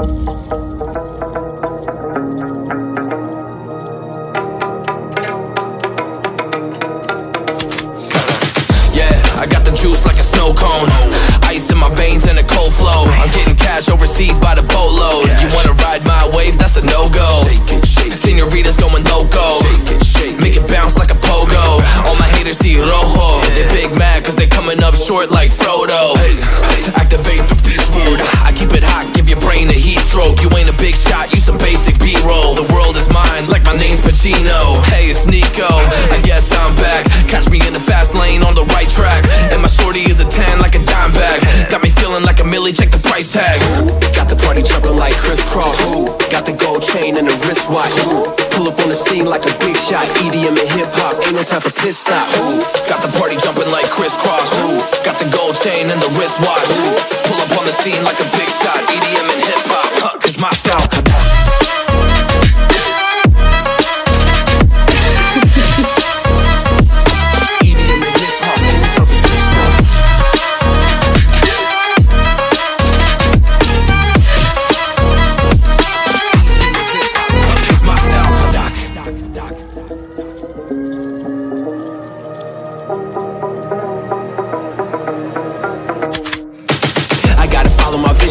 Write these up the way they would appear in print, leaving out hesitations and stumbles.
I got the juice like a snow cone, ice in my veins and a cold flow. I'm getting cash overseas by the boatload. You wanna ride my wave? That's a no-go. Señoritas going loco, make it bounce like a pogo. All my haters see rojo, they big mad cause they coming up short like Frodo. Activate the beast mode, I keep it hot, give your brain a heat stroke. You ain't a big shot, you some basic B-roll. The world is mine, like my name's Pacino. Hey, it's Nico, I guess I'm back. Catch me in the fast lane on the right track. And my shorty is a 10 like a dime bag. Got me feeling like a millie, check the price tag. Got the party jumping like crisscross. Got the gold chain and the wristwatch. Pull up on the scene like a big shot. EDM and hip hop, ain't no time for pit stops. Got the party jumping like crisscross. Got the gold chain and the wristwatch. Pull up on the scene like a big shot. EDM and hip hop, cause my style.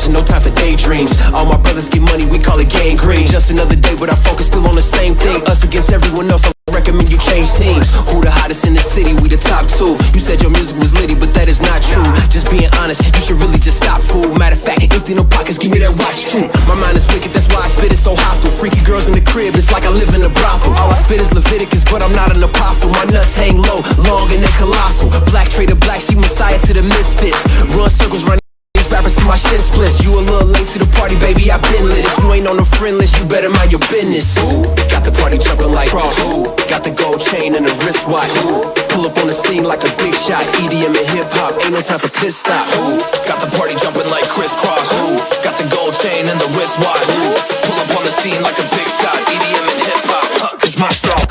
No time for daydreams. All my brothers get money, we call it gangrene. Just another day, but our focus still on the same thing. Us against everyone else, I recommend you change teams. Who the hottest in the city? We the top two. You said your music was litty, but that is not true. Just being honest, you should really just stop, fool. Matter of fact, empty no pockets, give me that watch too. My mind is wicked, that's why I spit it so hostile. Freaky girls in the crib, it's like I live in a brothel. All I spit is Leviticus, but I'm not an apostle. My nuts hang low, long and they colossal. Black trader black, she messiah to the misfits. Run circles, run rappers to my shit splits. You a little late to the party, baby, I been lit. If you ain't on the friend list, you better mind your business. Got the party jumping like cross. Got the gold chain and the wristwatch. Pull up on the scene like a big shot. EDM and hip hop, ain't no time for pit stops. Got the party jumping like crisscross. Got the gold chain and the wristwatch. Pull up on the scene like a big shot. EDM and hip hop, cause my style.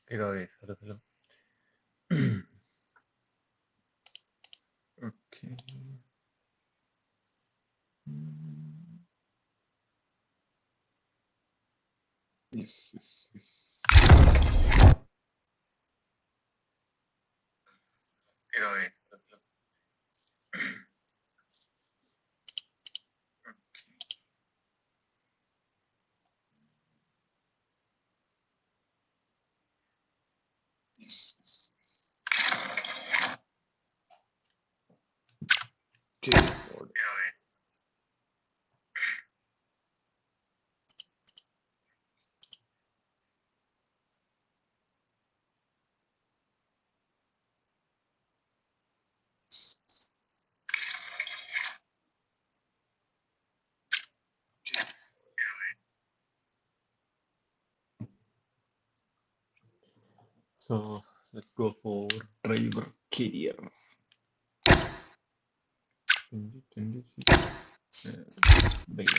Rivalries, hello. Okay. Yes. Rivalries, hello. GeForce. So let's go for driver career. 2026. Begin.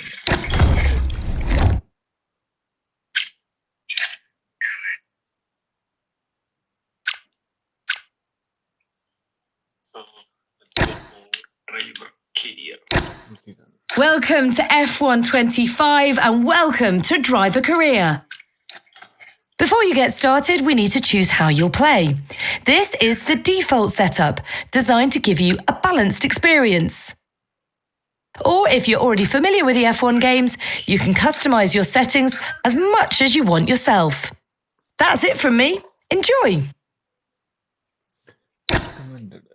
let's go for driver career. Season. Welcome to F125 and welcome to Driver Career. Before you get started, we need to choose how you'll play. This is the default setup, designed to give you a balanced experience. Or if you're already familiar with the F1 games, you can customize your settings as much as you want yourself. That's it from me. Enjoy! Recommended.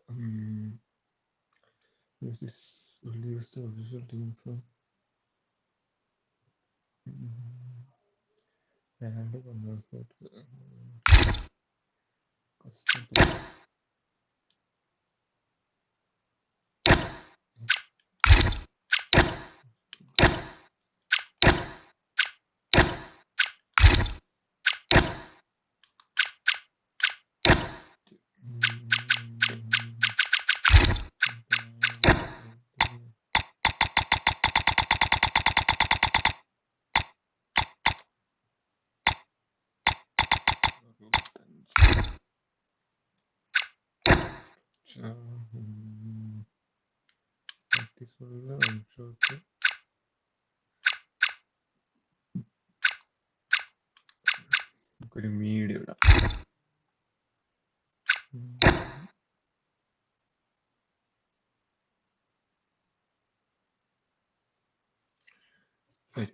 This is only the official team for. And Motorsport. Custom. ഒരു media ഇടാം. Okay.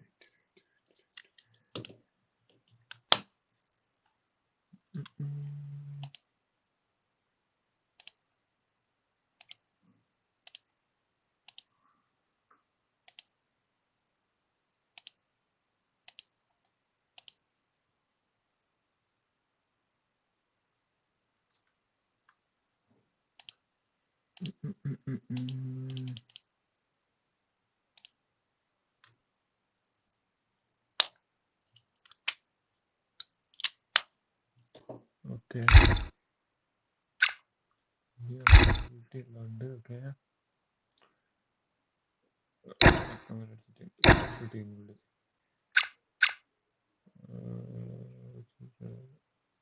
Okay.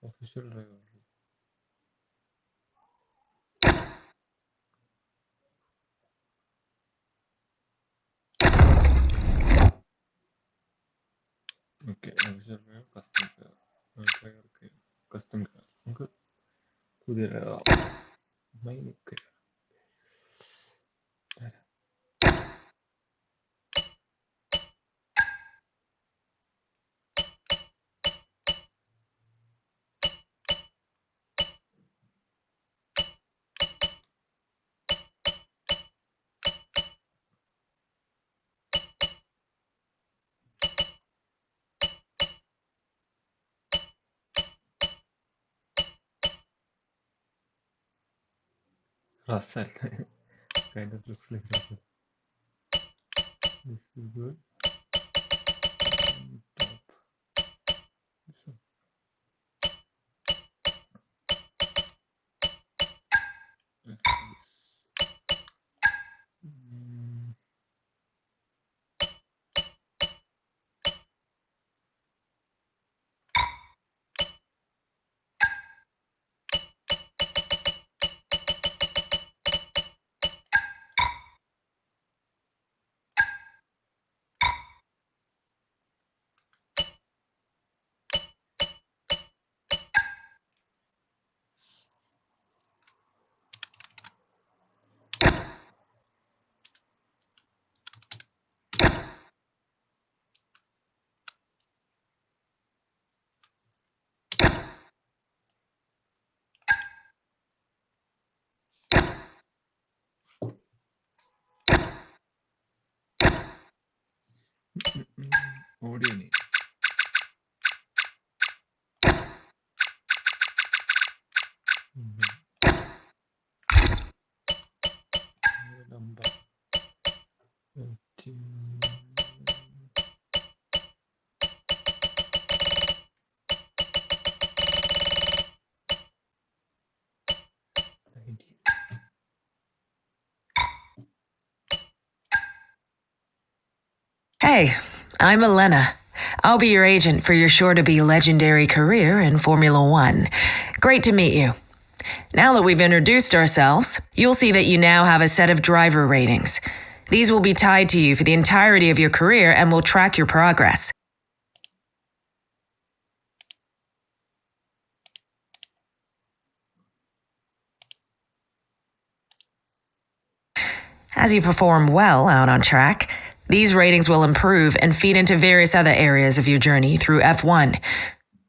Official rivalry. Okay, official rivalry, custom player. Okay, custom player. Okay. പുതിയ okay. Russell. Kind of looks like Russell. This is good. Top. This one. Audio name. Number. Hey, I'm Elena. I'll be your agent for your sure-to-be legendary career in Formula One. Great to meet you. Now that we've introduced ourselves, you'll see that you now have a set of driver ratings. These will be tied to you for the entirety of your career and will track your progress. As you perform well out on track, these ratings will improve and feed into various other areas of your journey through F1.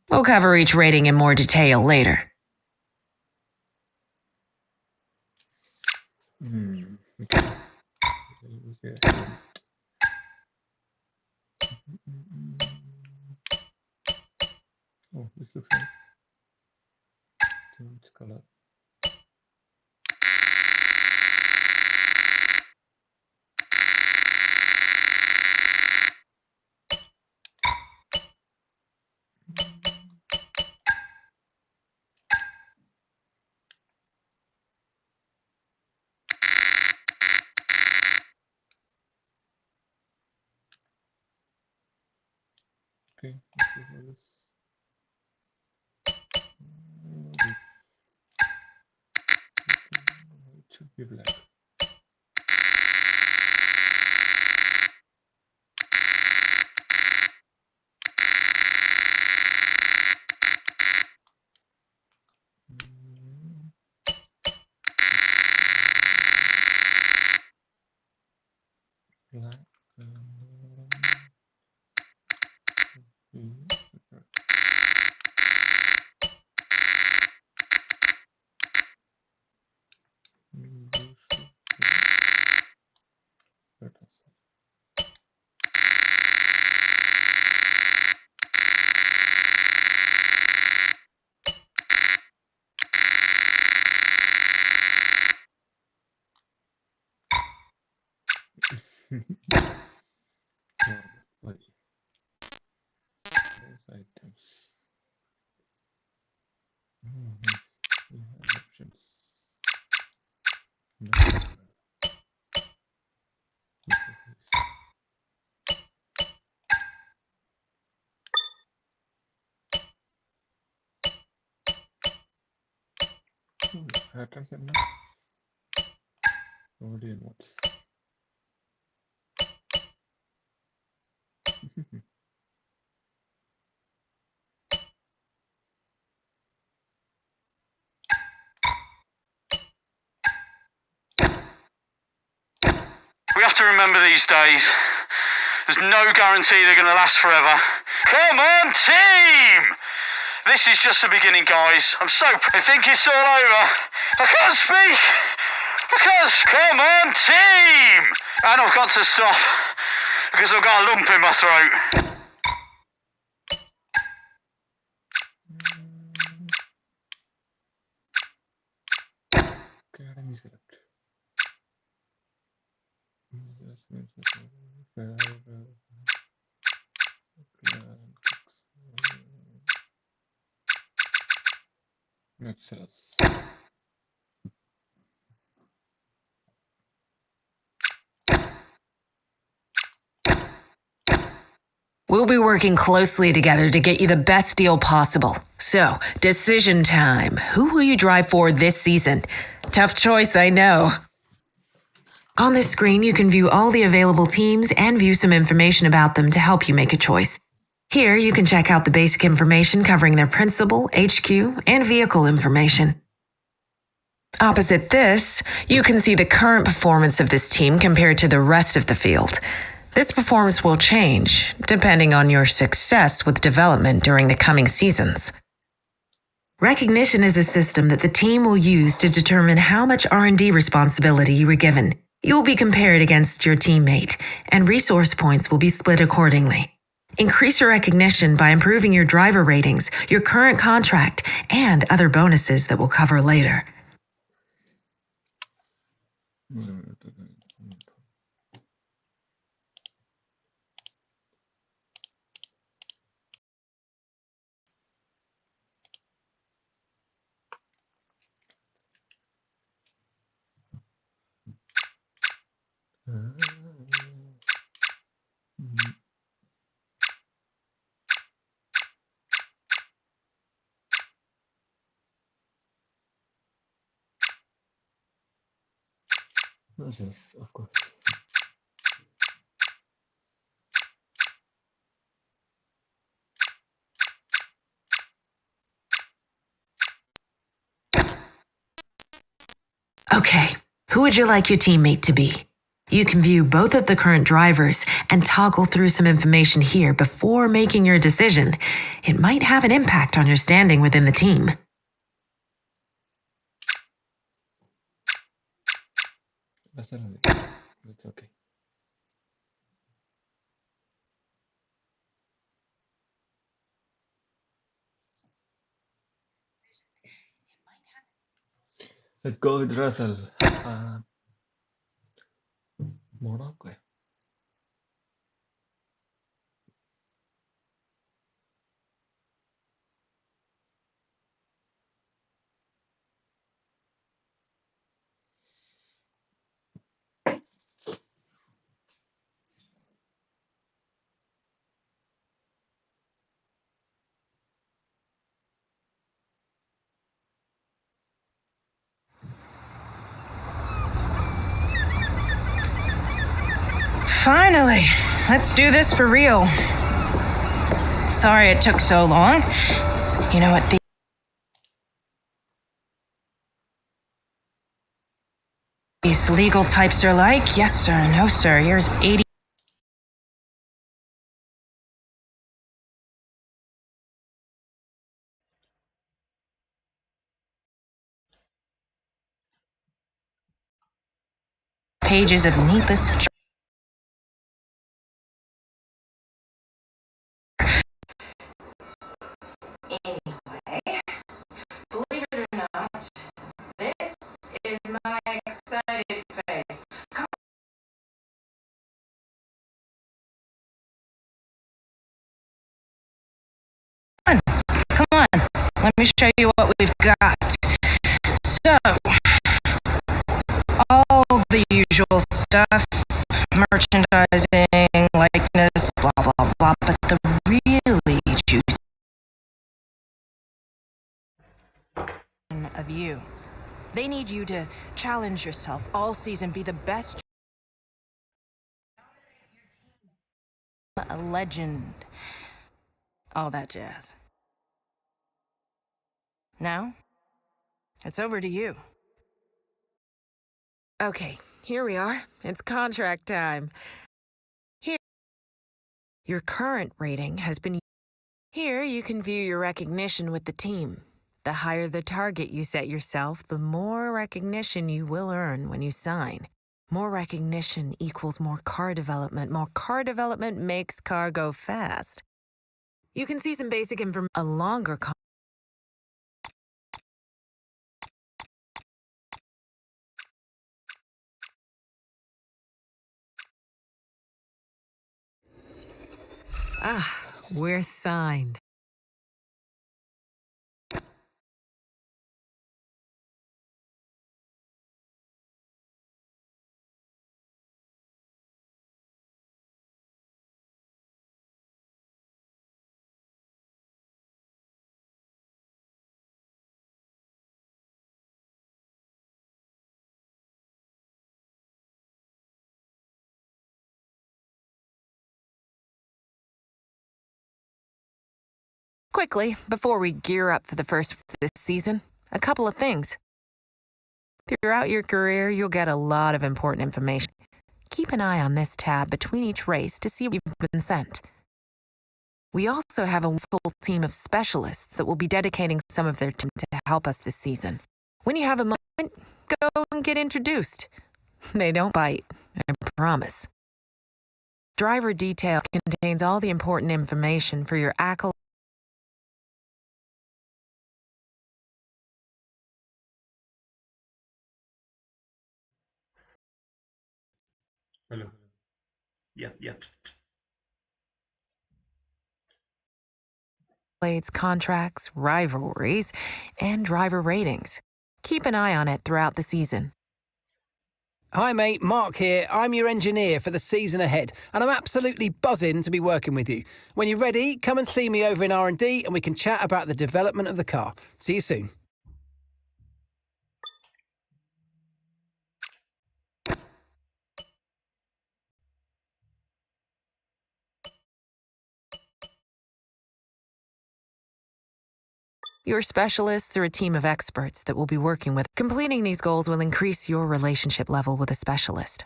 We'll cover each rating in more detail later. Okay. Oh, this looks nice. Which color? Okay, let's see how this. It should be black. Black. Those items. We have options. No. Patterns enough. Nobody wants. We have to remember these days, there's no guarantee they're going to last forever. Come on, team! This is just the beginning, guys. I think it's all over. I can't speak! Come on, team! And I've got to stop, because I've got a lump in my throat. Extras. We'll be working closely together to get you the best deal possible. So, decision time. Who will you drive for this season? Tough choice, I know. On this screen, you can view all the available teams and view some information about them to help you make a choice. Here, you can check out the basic information covering their principal, HQ, and vehicle information. Opposite this, you can see the current performance of this team compared to the rest of the field. This performance will change, depending on your success with development during the coming seasons. Recognition is a system that the team will use to determine how much R&D responsibility you were given. You will be compared against your teammate, and resource points will be split accordingly. Increase your recognition by improving your driver ratings, your current contract, and other bonuses that we'll cover later. Yes, of course. Okay, who would you like your teammate to be? You can view both of the current drivers and toggle through some information here before making your decision. It might have an impact on your standing within the team. Russell, it's okay. Let's go with Russell. Monaco. Finally, let's do this for real. Sorry it took so long. You know what these legal types are like? Yes, sir. No, sir. Here's 80 pages of needless. Believe it or not, this is my excited face. Come on, let me show you what we've got. So, all the usual stuff, merchandising, likeness, blah, blah, blah, but the really juicy of you. They need you to challenge yourself all season, be the best, a legend, all that jazz. Now, it's over to you. Okay, here we are. It's contract time. Here, your current rating has been... Here, you can view your recognition with the team. The higher the target you set yourself, the more recognition you will earn when you sign. More recognition equals more car development. More car development makes car go fast. You can see some basic information. A longer we're signed. Quickly, before we gear up for the first this season, a couple of things. Throughout your career, you'll get a lot of important information. Keep an eye on this tab between each race to see what you've been sent. We also have a full team of specialists that will be dedicating some of their time to help us this season. When you have a moment, go and get introduced. They don't bite, I promise. Driver detail contains all the important information for your accolades. Hello. Yep. Contracts, rivalries, and driver ratings. Keep an eye on it throughout the season. Hi mate, Mark here. I'm your engineer for the season ahead, and I'm absolutely buzzing to be working with you. When you're ready, come and see me over in R&D and we can chat about the development of the car. See you soon. Your specialists are a team of experts that will be working with. Completing these goals will increase your relationship level with a specialist.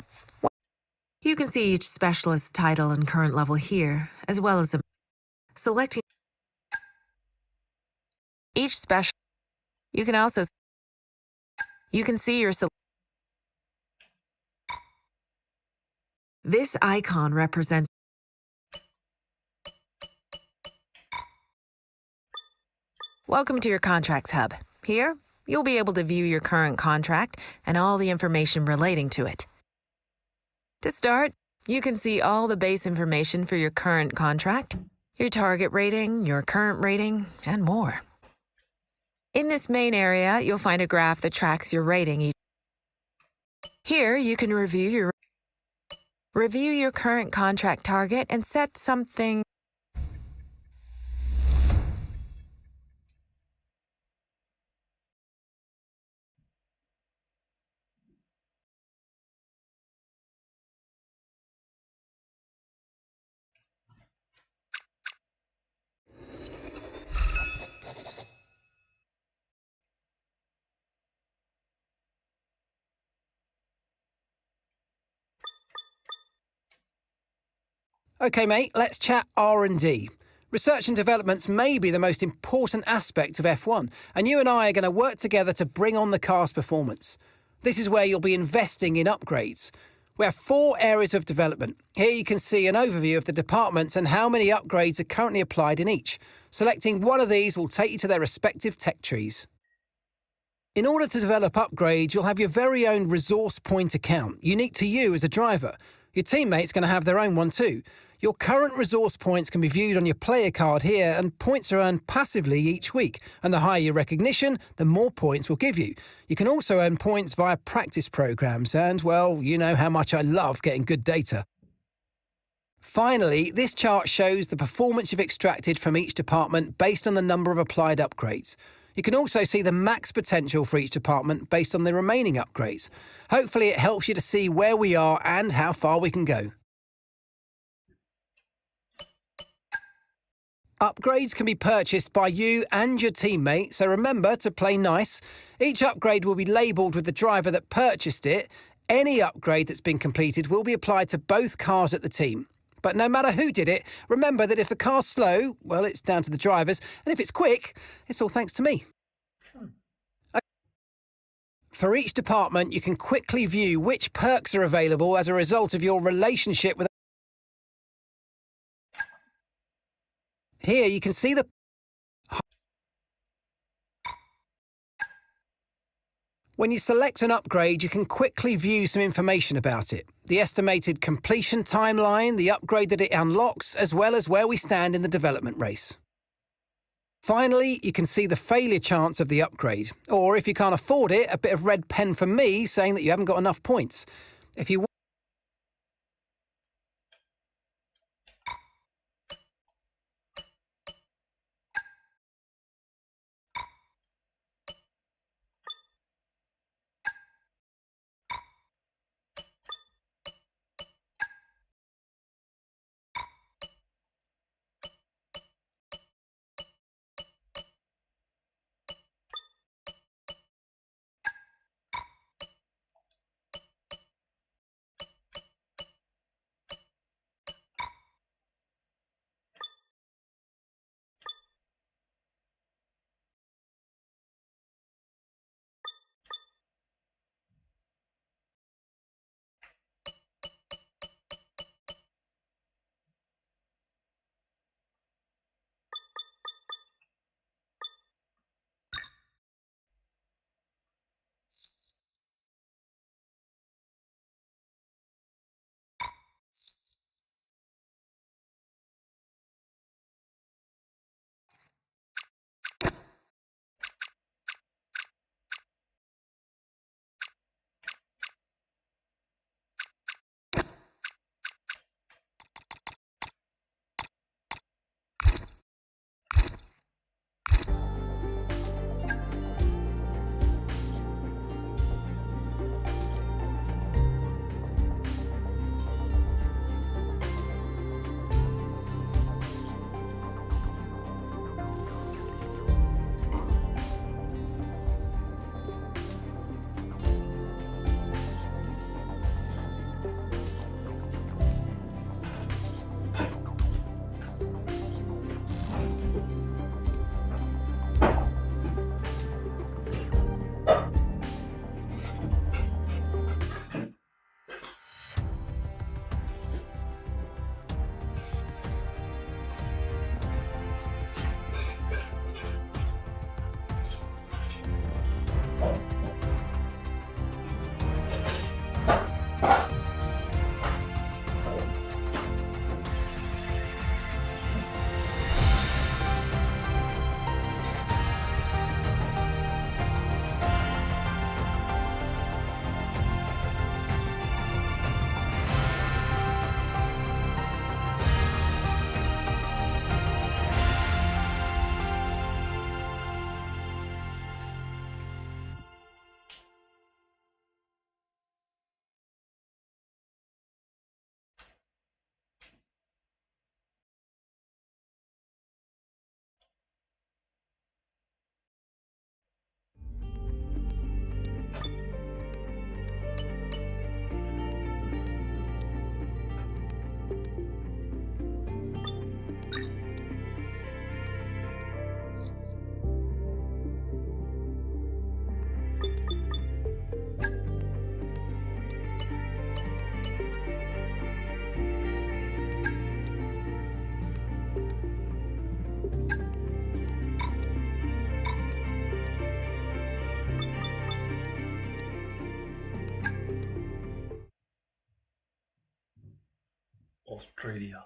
You can see each specialist's title and current level here, as well as selecting each special. You can also see your this icon represents. Welcome to your Contracts Hub. Here, you'll be able to view your current contract and all the information relating to it. To start, you can see all the base information for your current contract, your target rating, your current rating, and more. In this main area, you'll find a graph that tracks your rating. Here, you can review your current contract target and set something. Okay, mate, let's chat R&D. Research and developments may be the most important aspect of F1, and you and I are going to work together to bring on the car's performance. This is where you'll be investing in upgrades. We have 4 areas of development. Here you can see an overview of the departments and how many upgrades are currently applied in each. Selecting one of these will take you to their respective tech trees. In order to develop upgrades, you'll have your very own resource point account, unique to you as a driver. Your teammate's going to have their own one too. Your current resource points can be viewed on your player card here, and points are earned passively each week. And the higher your recognition, the more points we'll give you. You can also earn points via practice programs, and, well, you know how much I love getting good data. Finally, this chart shows the performance you've extracted from each department based on the number of applied upgrades. You can also see the max potential for each department based on the remaining upgrades. Hopefully it helps you to see where we are and how far we can go. Upgrades can be purchased by you and your teammate, so remember to play nice. Each upgrade will be labelled with the driver that purchased it. Any upgrade that's been completed will be applied to both cars at the team. But no matter who did it, remember that if the car's slow, well, it's down to the drivers, and if it's quick, it's all thanks to me. For each department, you can quickly view which perks are available as a result of your relationship with. Here you can see the. When you select an upgrade, you can quickly view some information about it. The estimated completion timeline, the upgrade that it unlocks, as well as where we stand in the development race. Finally, you can see the failure chance of the upgrade, or if you can't afford it, a bit of red pen from me saying that you haven't got enough points. If you Australia.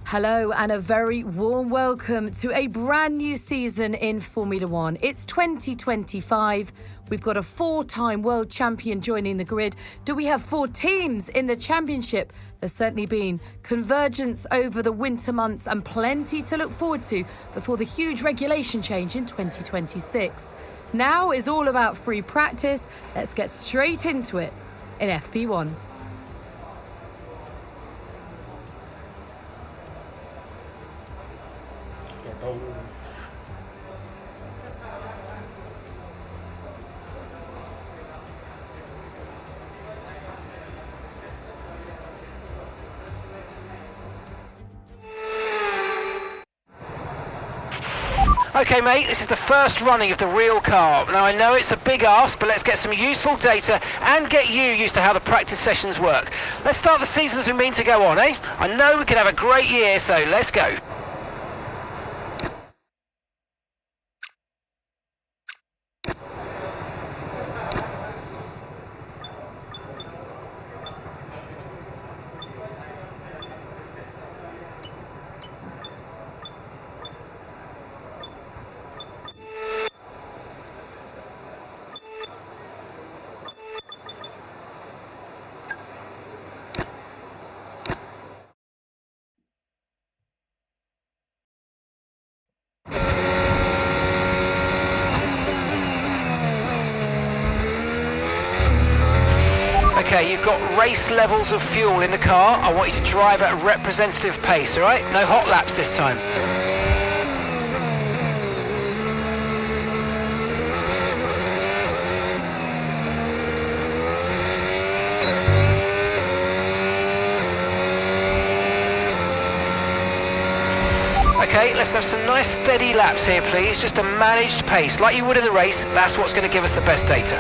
Hello and a very warm welcome to a brand new season in Formula One. It's 2025. We've got a 4-time world champion joining the grid. Do we have 4 teams in the championship? There's certainly been convergence over the winter months and plenty to look forward to before the huge regulation change in 2026. Now is all about free practice. Let's get straight into it in FP1. Okay, mate, this is the first running of the real car. Now, I know it's a big ask, but let's get some useful data and get you used to how the practice sessions work. Let's start the season as we mean to go on, eh? I know we can have a great year, so let's go. Okay, you've got race levels of fuel in the car. I want you to drive at a representative pace, all right? No hot laps this time. Okay, let's have some nice steady laps here, please. Just a managed pace, like you would in the race. That's what's going to give us the best data.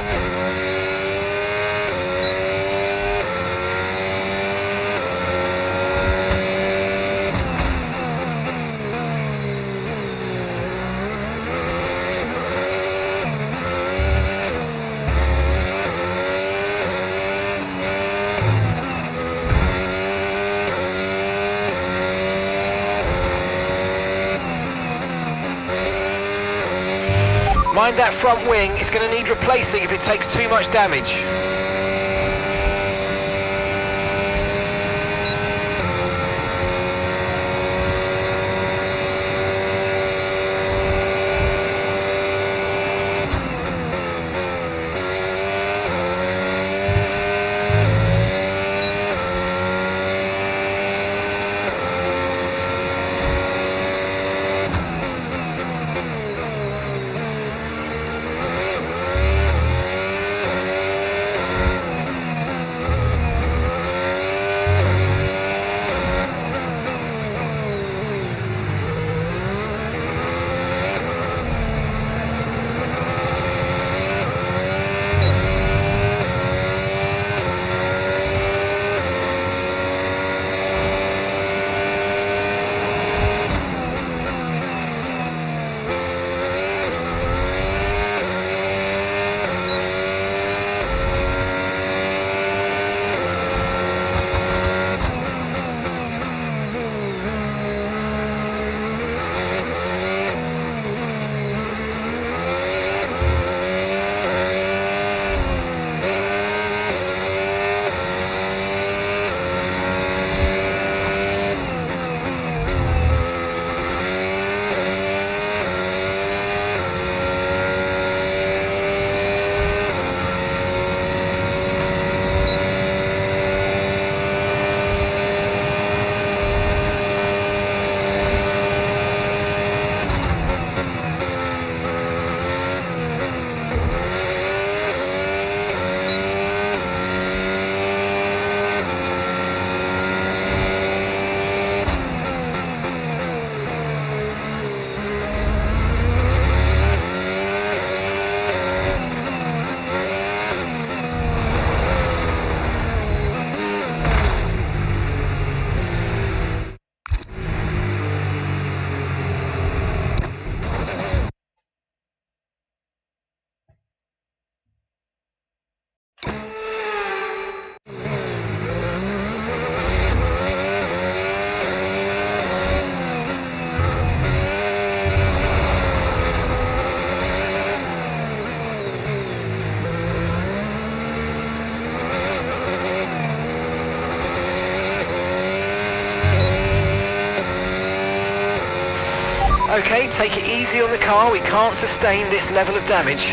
Mind that front wing, it's going to need replacing if it takes too much damage. Okay, take it easy on the car. We can't sustain this level of damage.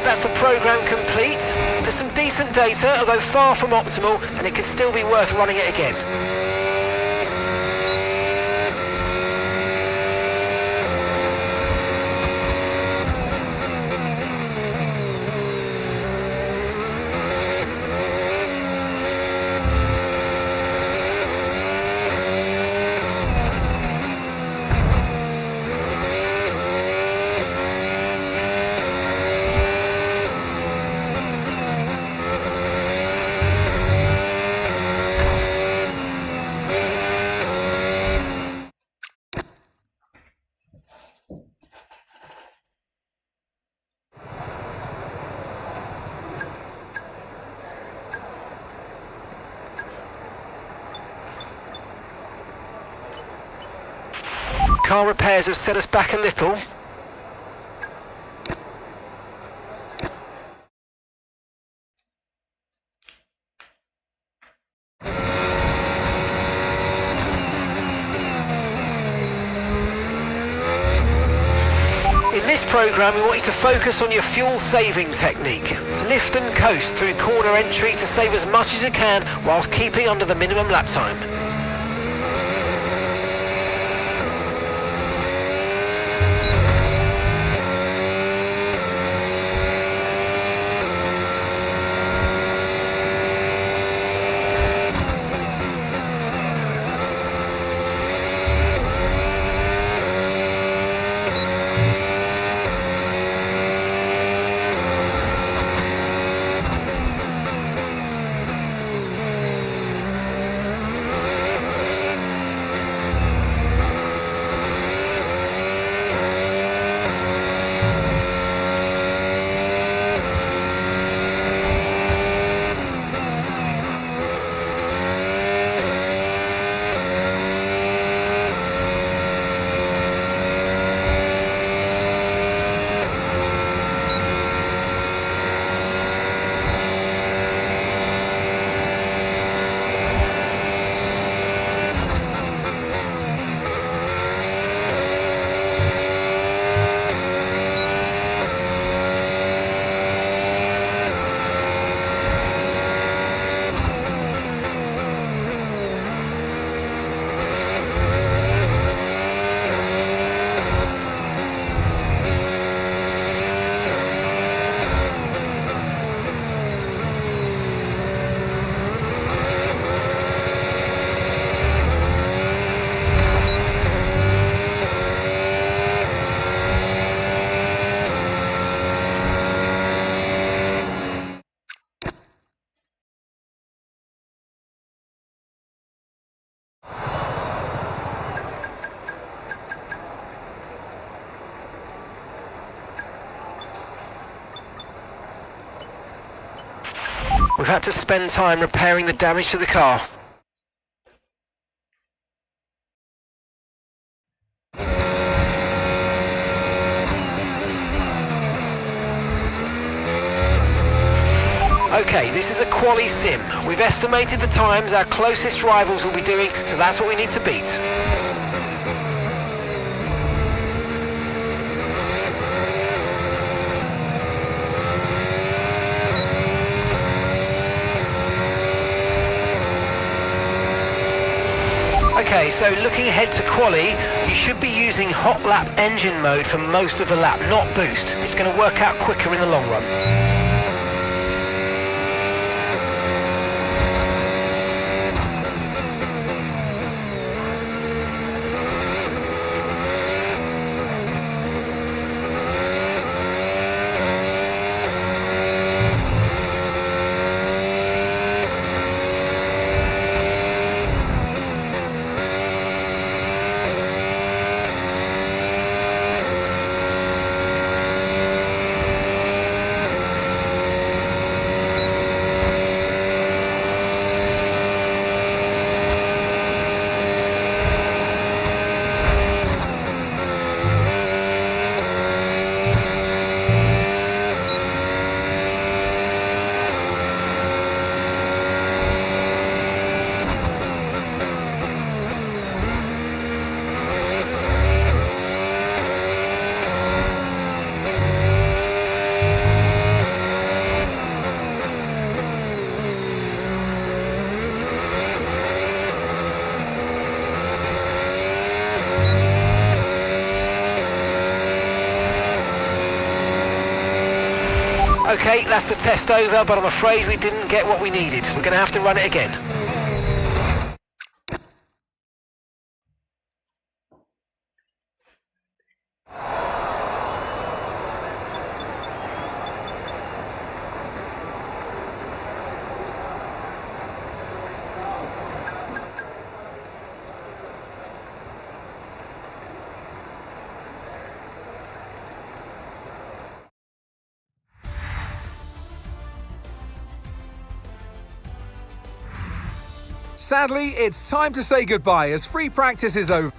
That's the program complete. There's some decent data, although far from optimal, and it could still be worth running it again. car repairs have set us back a little. In this programme, we want you to focus on your fuel saving technique. Lift and coast through corner entry to save as much as you can whilst keeping under the minimum lap time. We've had to spend time repairing the damage to the car. Okay, this is a quali sim. We've estimated the times our closest rivals will be doing, so that's what we need to beat. Okay, so looking ahead to quali, you should be using hot lap engine mode for most of the lap, not boost. It's going to work out quicker in the long run. Okay, that's the test over, but I'm afraid we didn't get what we needed. We're going to have to run it again. Sadly, it's time to say goodbye as free practice is over.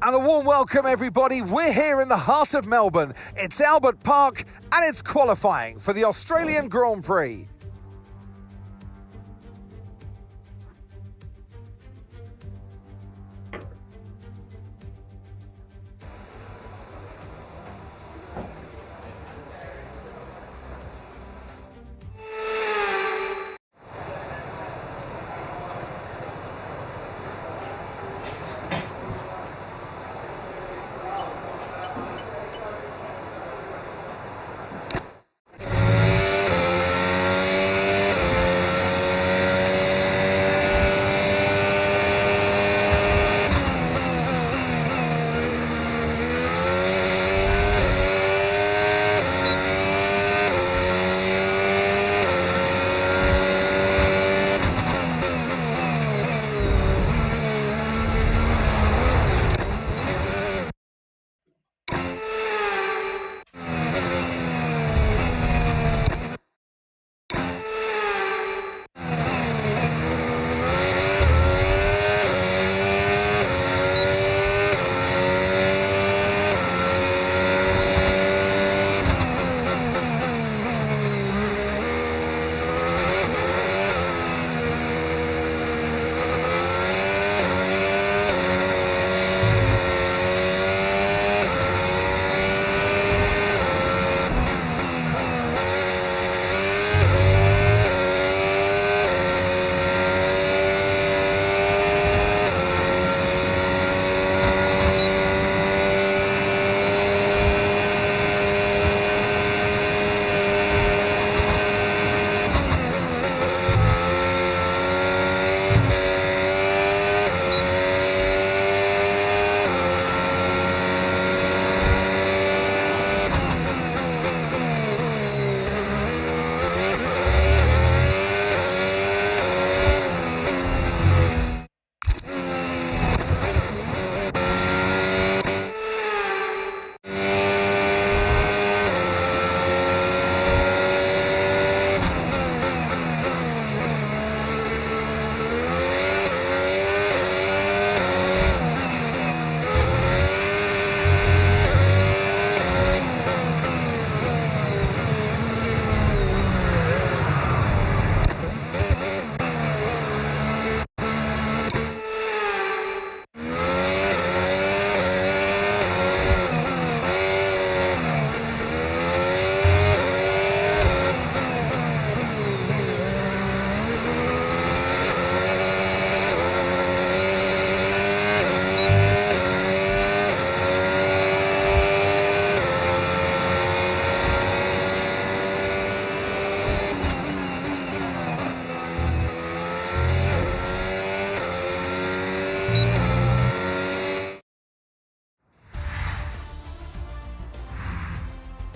And a warm welcome, everybody. We're here in the heart of Melbourne. It's Albert Park, and it's qualifying for the Australian Grand Prix.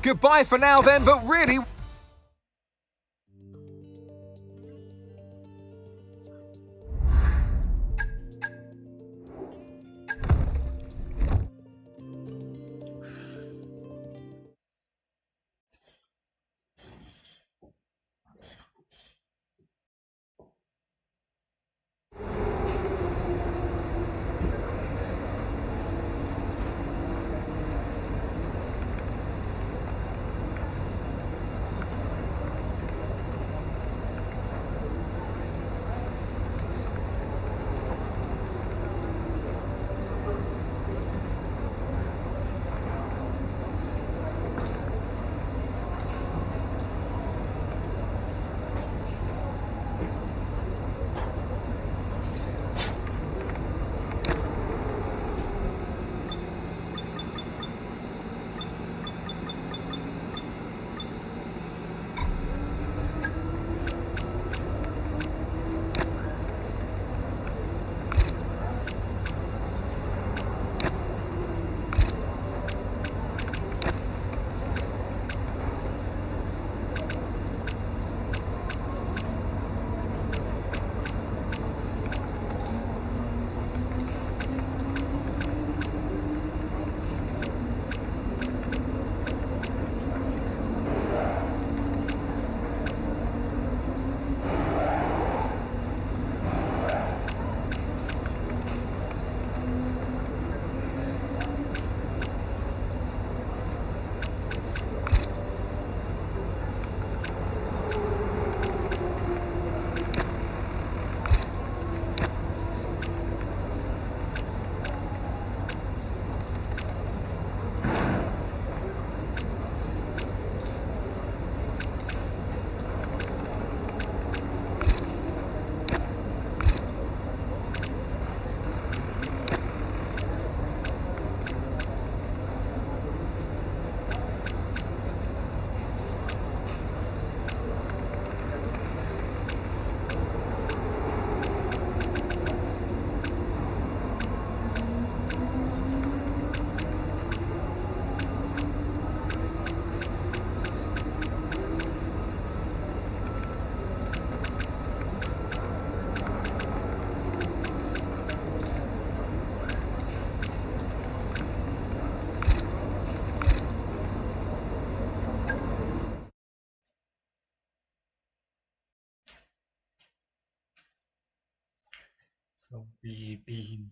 Goodbye for now then, but really... Zombie bean.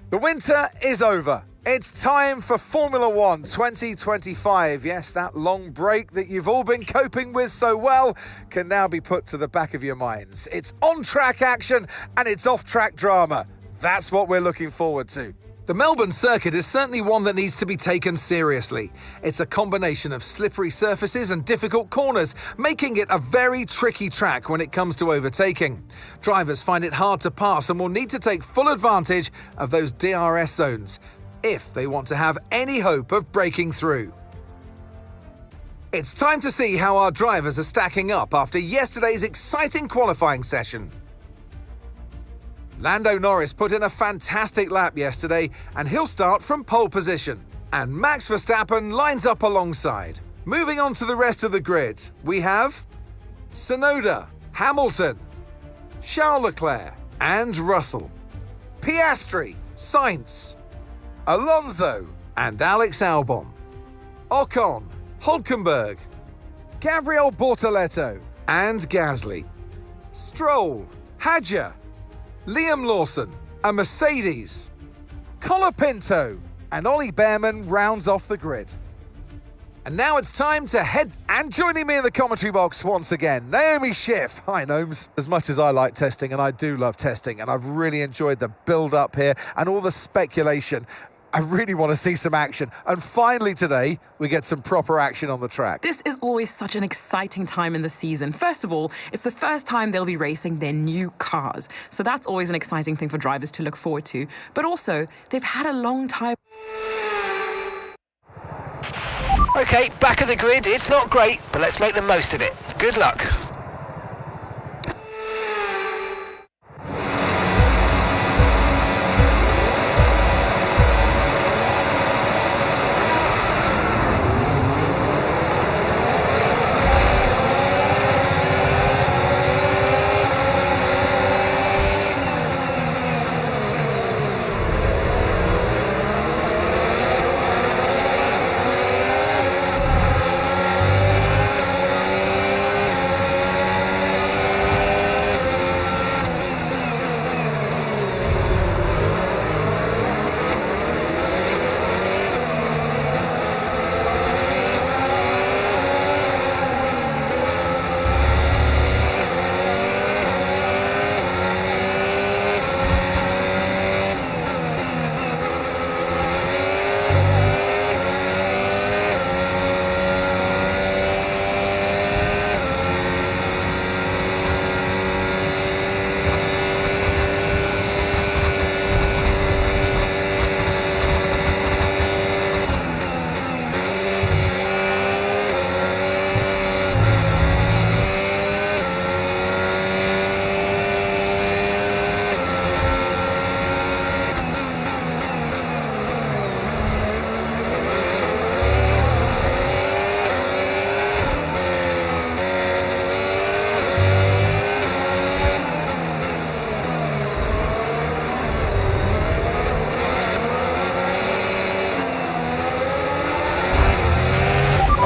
The winter is over. It's time for Formula One 2025. Yes, that long break that you've all been coping with so well can now be put to the back of your minds. It's on-track action and it's off-track drama. That's what we're looking forward to. The Melbourne circuit is certainly one that needs to be taken seriously. It's a combination of slippery surfaces and difficult corners, making it a very tricky track when it comes to overtaking. Drivers find it hard to pass and will need to take full advantage of those DRS zones if they want to have any hope of breaking through. It's time to see how our drivers are stacking up after yesterday's exciting qualifying session. Lando Norris put in a fantastic lap yesterday and he'll start from pole position. And Max Verstappen lines up alongside. Moving on to the rest of the grid, we have Tsunoda, Hamilton, Charles Leclerc and Russell, Piastri, Sainz, Alonso and Alex Albon, Ocon, Hülkenberg, Gabriel Bortoleto and Gasly, Stroll, Hadjar, Liam Lawson, a Mercedes, Colapinto, and Ollie Behrman rounds off the grid. And now it's time to head. And joining me in the commentary box once again, Naomi Schiff. Hi, Gnomes. As much as I like testing, and I do love testing, and I've really enjoyed the build-up here and all the speculation, I really want to see some action. And finally today, we get some proper action on the track. This is always such an exciting time in the season. First of all, it's the first time they'll be racing their new cars. So that's always an exciting thing for drivers to look forward to. But also, they've had a long time. Okay, back of the grid. It's not great, but let's make the most of it. Good luck.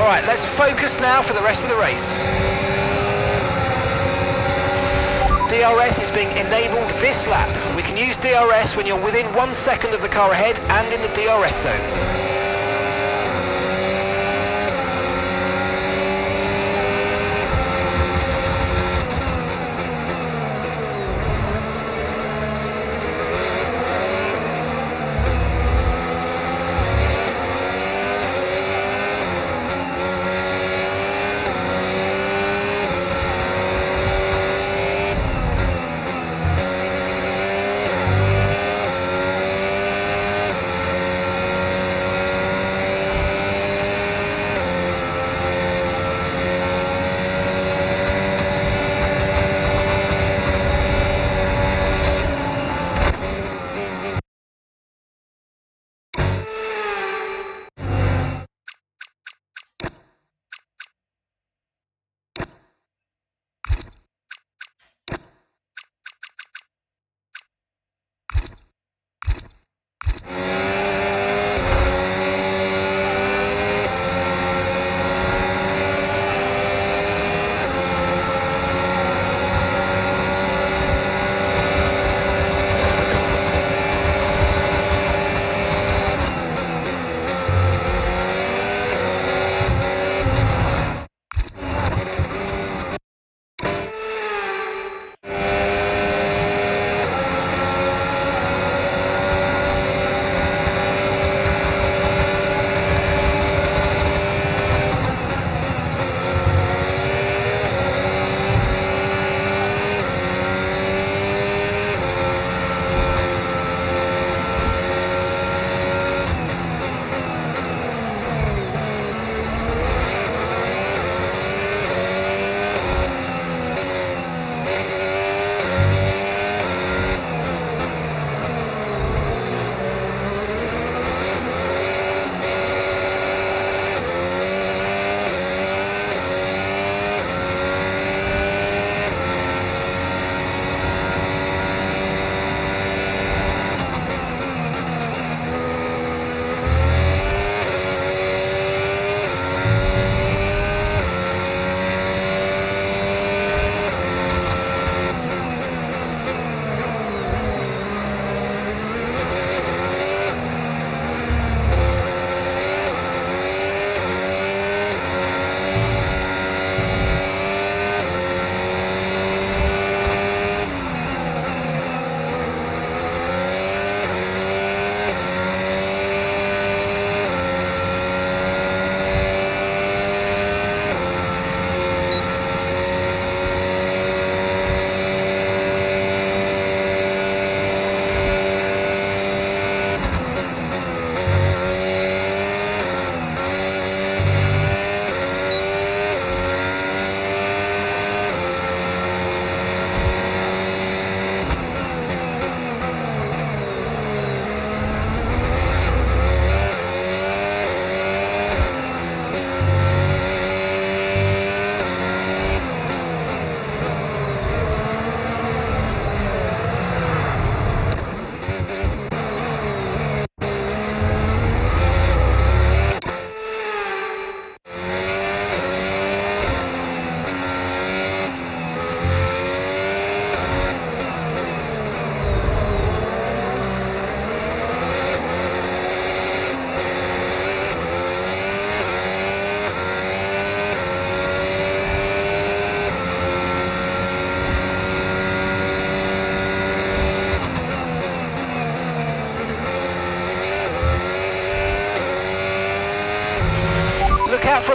Alright, let's focus now for the rest of the race. DRS is being enabled this lap. We can use DRS when you're within 1 second of the car ahead and in the DRS zone.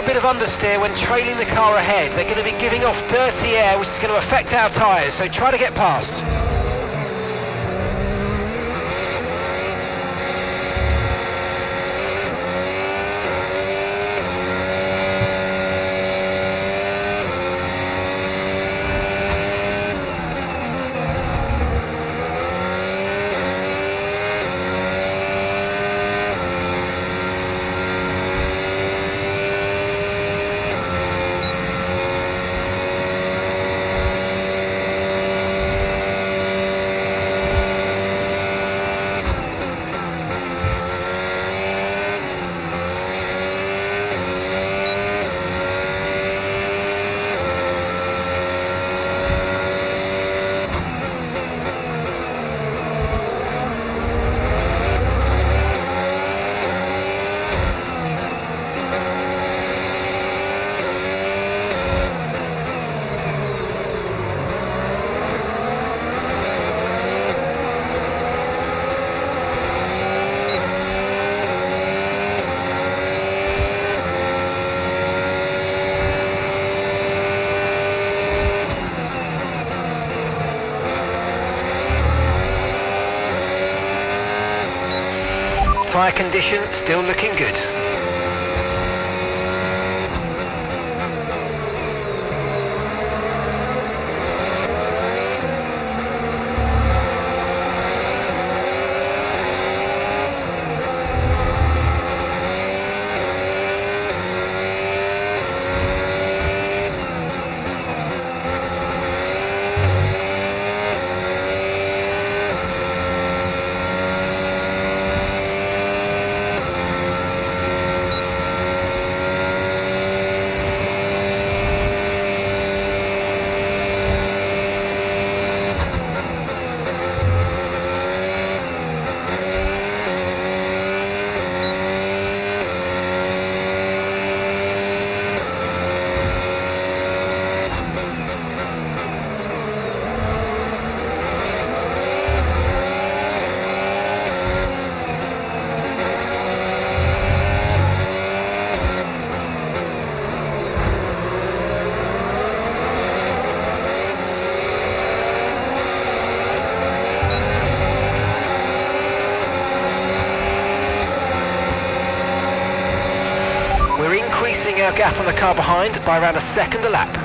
a bit of understeer when trailing the car ahead. They're going to be giving off dirty air, which is going to affect our tyres, so try to get past. Tyre condition still looking good. We're increasing our gap on the car behind by around a second a lap.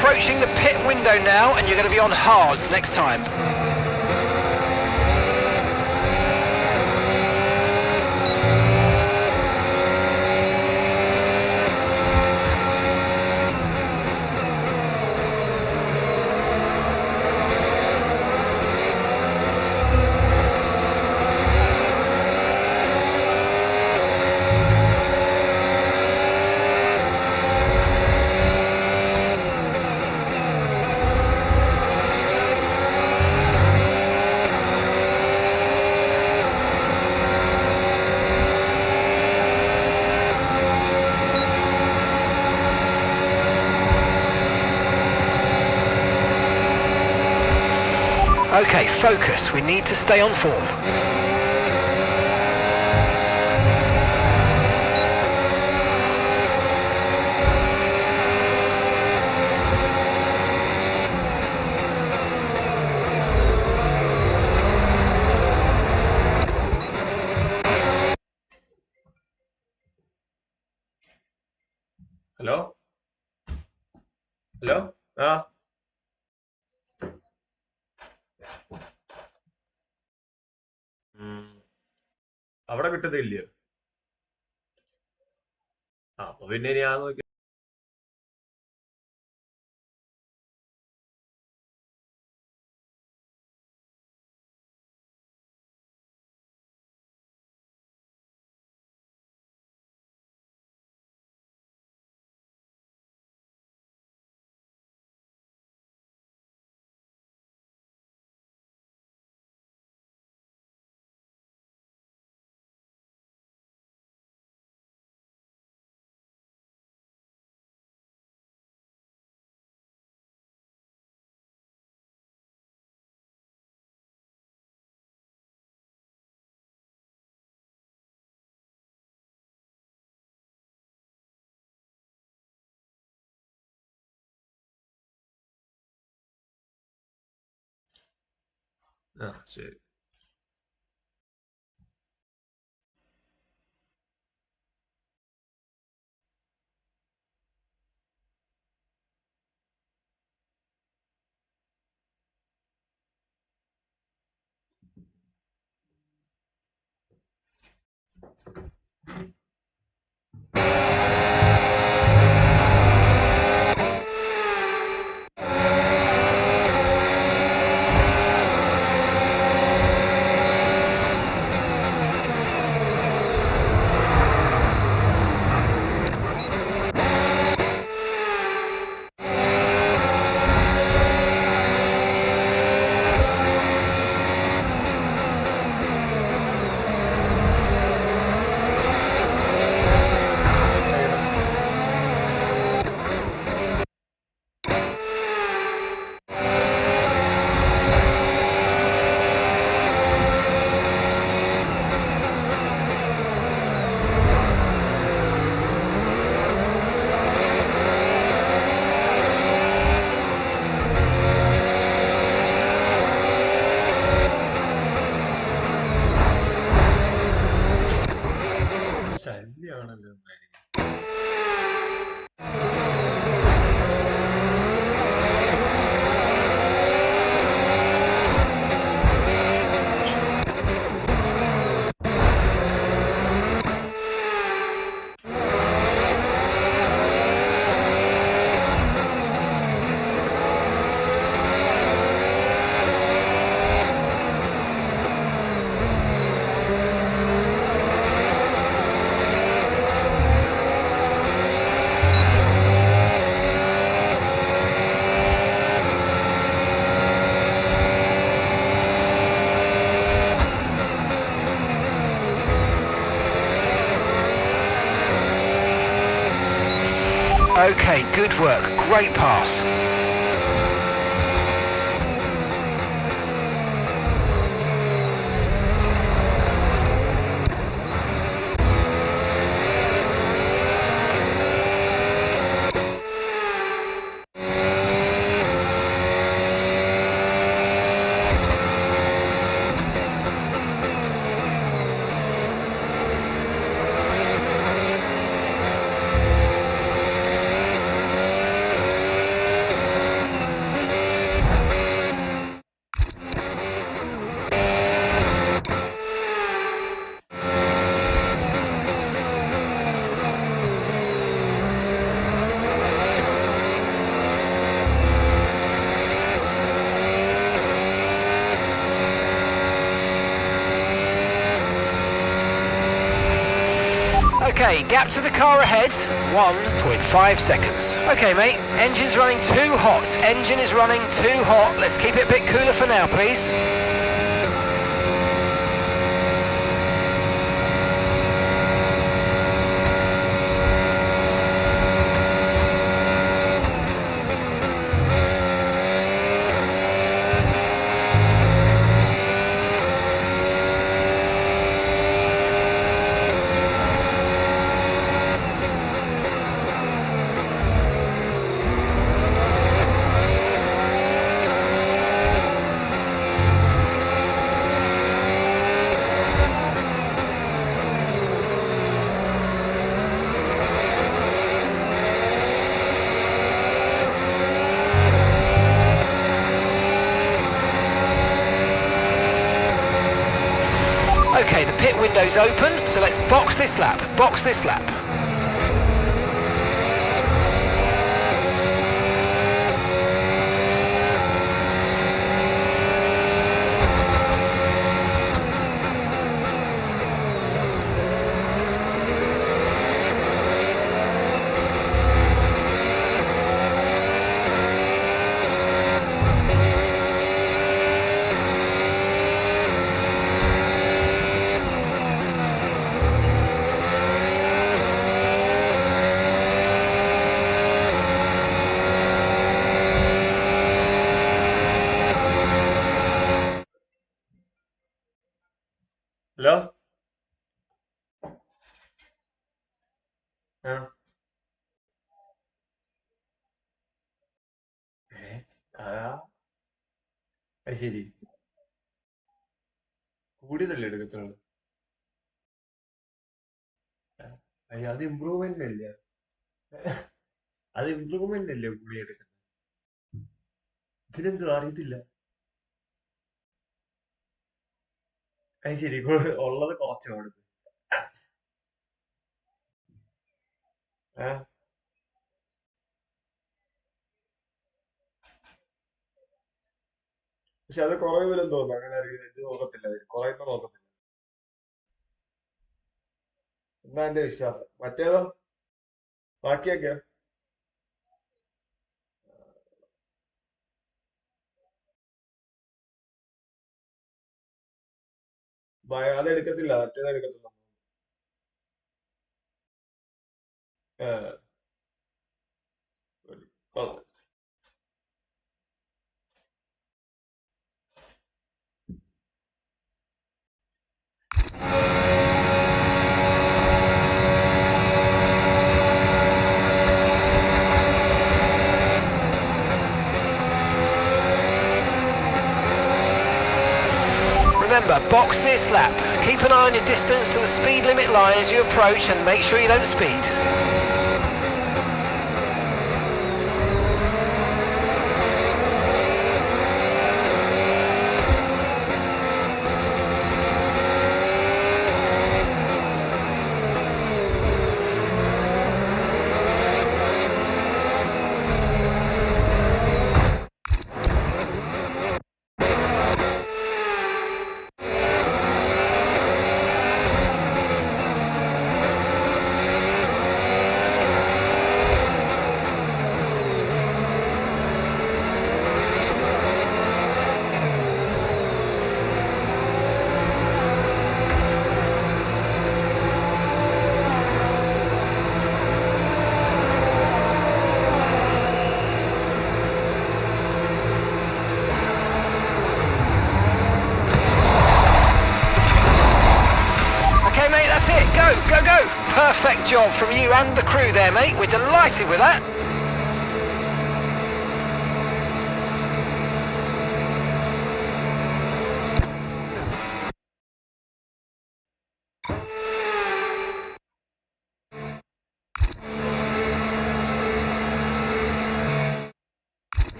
Approaching the pit window now, and you're going to be on hards next time. Okay, focus. We need to stay on form. Hello hello ആ അവിടെ കിട്ടുന്നില്ലയോ? അപ്പൊ പിന്നെ ഞാൻ നോക്കി. ശരി. ശല്യാണല്ലോ. Okay, good work. Great pass. Okay, gap to the car ahead, 1.5 seconds. Okay, mate, engine's running too hot. Engine is running too hot. Let's keep it a bit cooler for now, please. windows open, so let's box this lap, box this lap. Hello ആ അതാ അത് ശരി കൂടിയതല്ലേ എടുക്കത്തുള്ളൂ അയ്യ അത് improvement അല്ലേ അത് improvement അല്ലേ കൂടി എടുക്കുന്നത് ഇതിനെന്തോ അറിയത്തില്ല അത് ശരി ഉള്ളത് കുറച്ച് കൊടുത്ത് ഏഹ് പക്ഷെ അത് കുറയുന്നില്ലെന്ന് തോന്നുന്നു അങ്ങനെ അറിയില്ല ഇത് നോക്കത്തില്ല കുറയുന്ന നോക്കത്തില്ല എന്നാ എന്റെ വിശ്വാസം മറ്റേതോ ബാക്കിയൊക്കെ അത് എടുക്കത്തില്ല മറ്റേത് എടുക്കത്തില്ല ഏഹ് കൊള്ളാം. Remember, box this lap. Keep an eye on your distance to the speed limit line as you approach and make sure you don't speed. Go! Perfect job from you and the crew there, mate. We're delighted with that.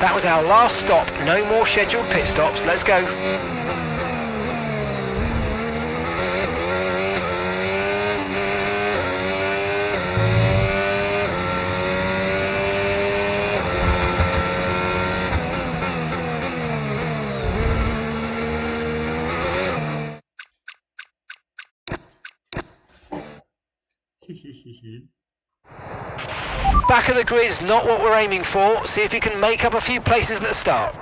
That was our last stop. No more scheduled pit stops. Let's go. Back of the grid's not what we're aiming for. See if you can make up a few places at the start.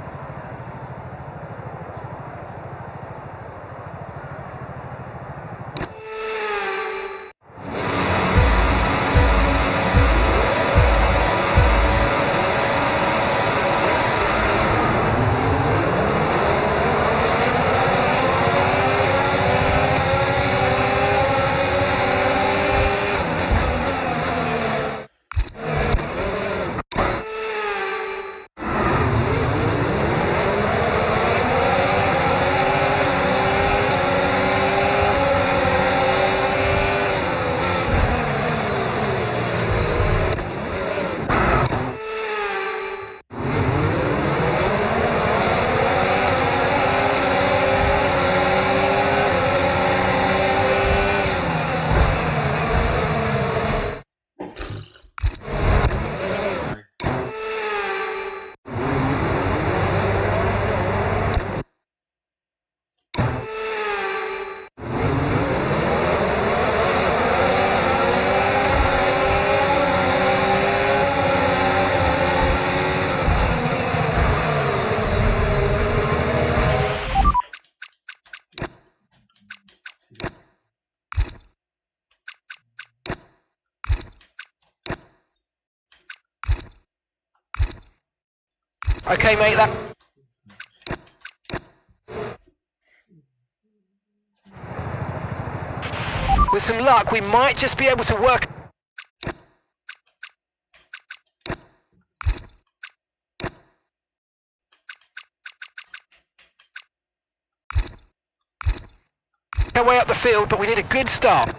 Okay, mate, that... With some luck, we might just be able to work... our way up the field, but we need a good start.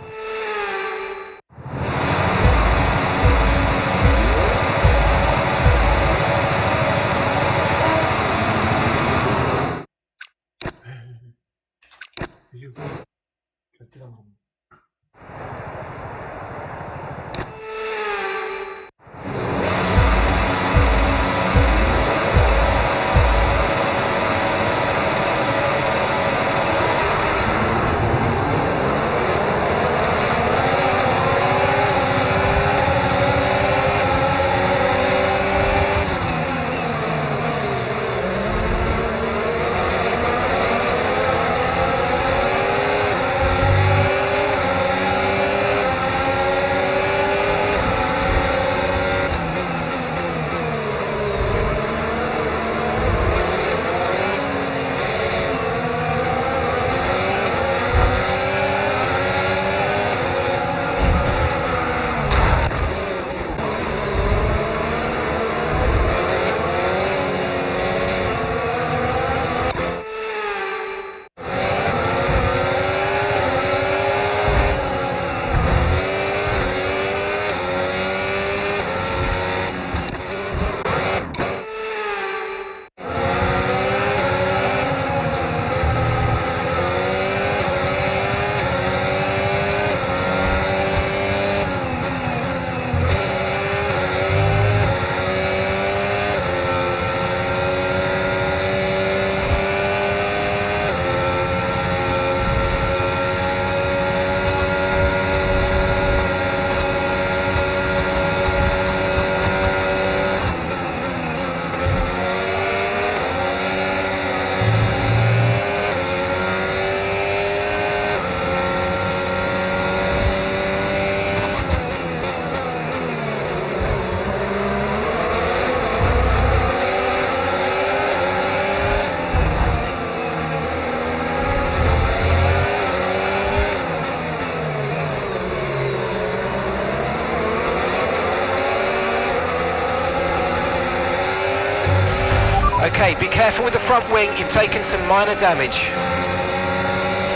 Okay, be careful with the front wing, you've taken some minor damage.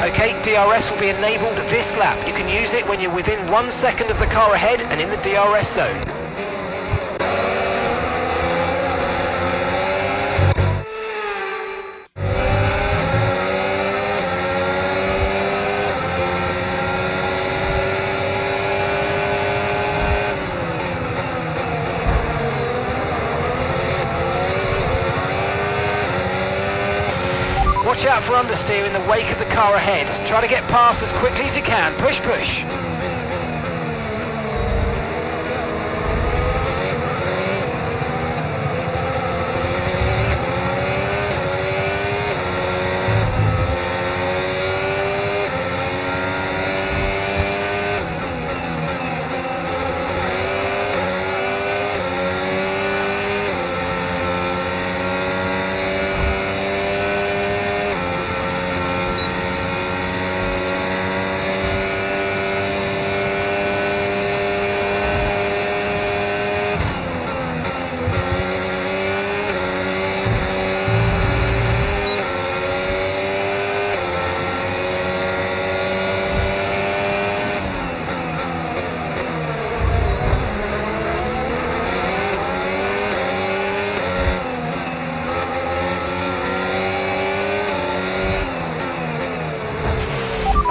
Okay, DRS will be enabled this lap. You can use it when you're within 1 second of the car ahead and in the DRS zone. Watch out for understeer in the wake of the car ahead. Try to get past as quickly as you can. Push, push.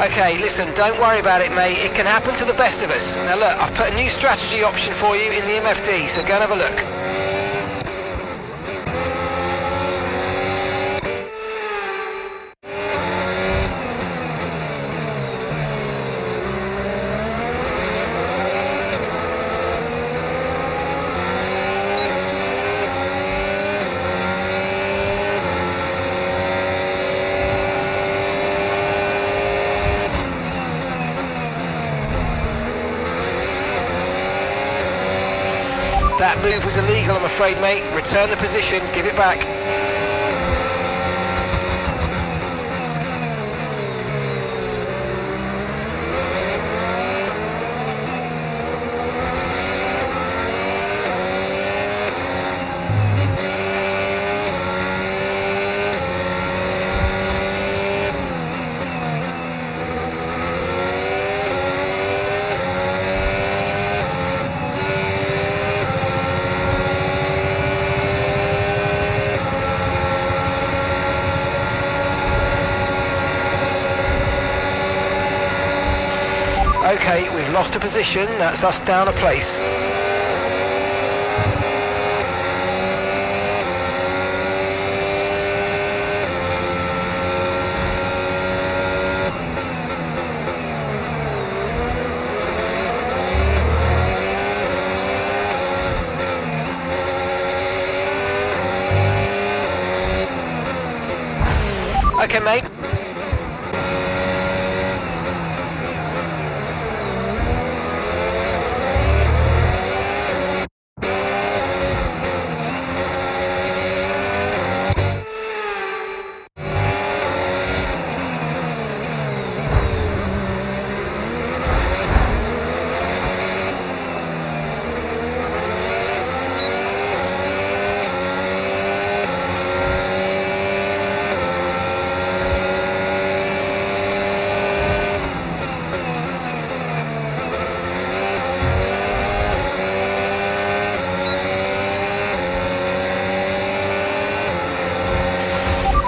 Okay, listen, don't worry about it, mate. It can happen to the best of us. Now look, I've put a new strategy option for you in the MFD, so go and have a look. That move was illegal, I'm afraid, mate. Return the position, give it back. Okay, we've lost a position, that's us down a place. Okay, mate.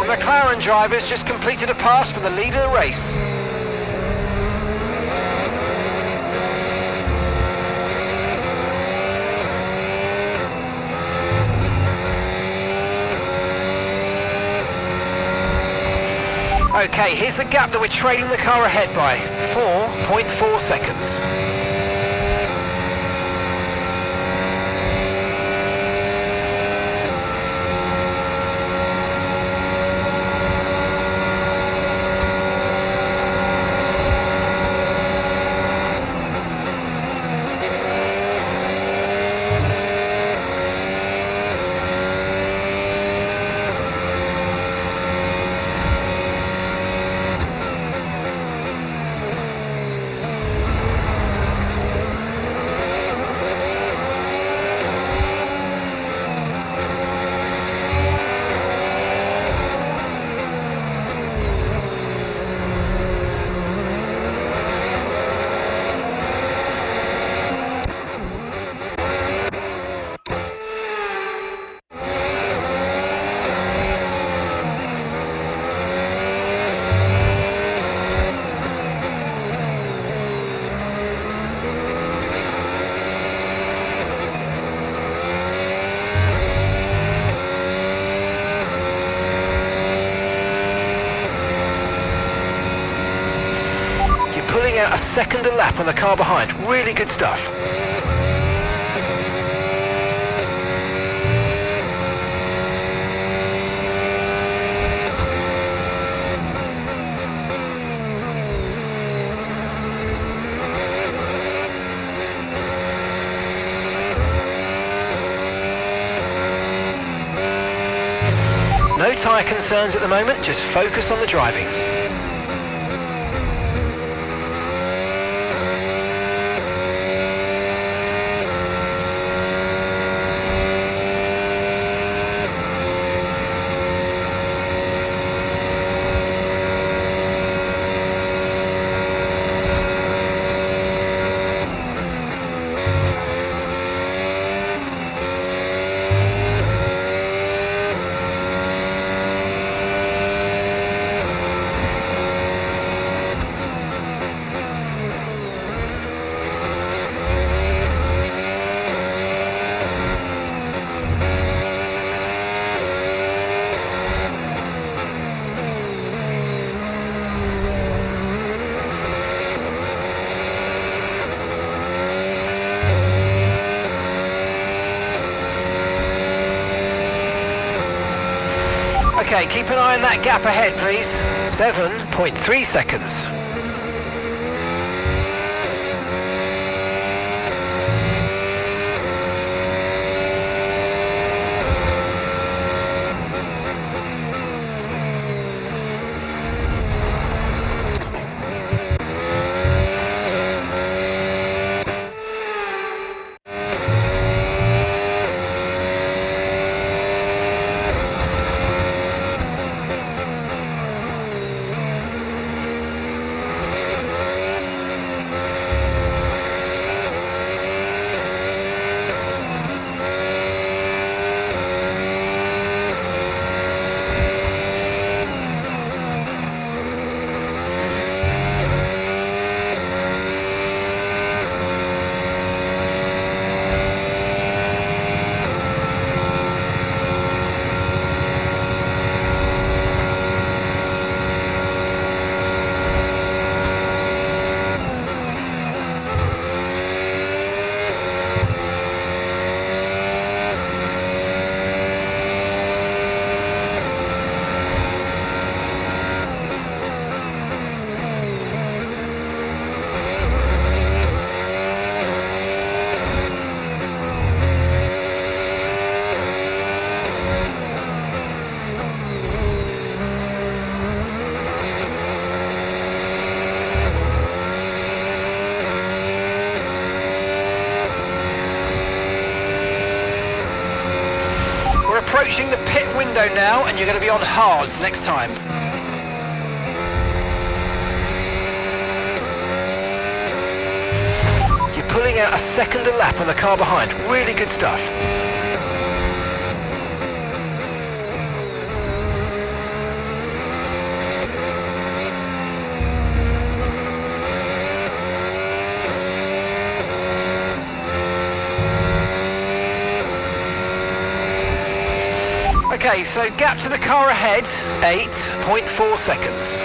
McLaren drivers just completed a pass for the lead of the race. Okay, here's the gap that we're trailing the car ahead by. 4.4 seconds. Pulling out a second a lap on the car behind. Really good stuff. No tyre concerns at the moment, just focus on the driving. Okay, keep an eye on that gap ahead, please. 7.3 seconds. approaching the pit window now, and you're going to be on hards next time. You're pulling out a second a lap on the car behind. Really good stuff. Okay, so gap to the car ahead, 8.4 seconds.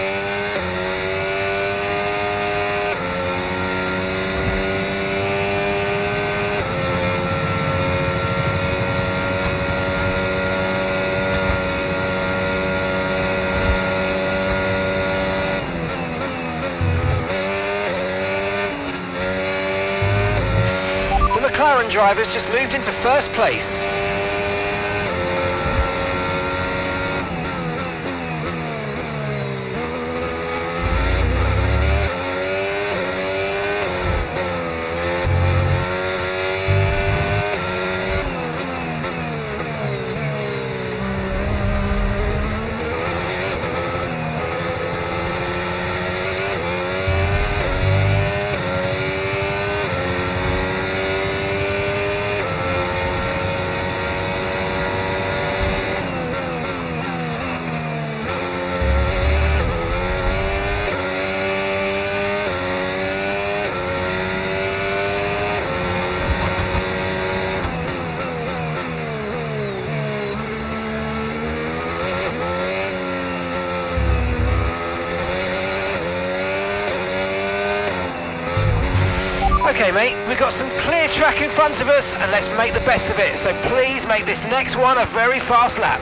The McLaren drivers just moved into first place. Okay mate, we've got some clear track in front of us and let's make the best of it. So please make this next one a very fast lap.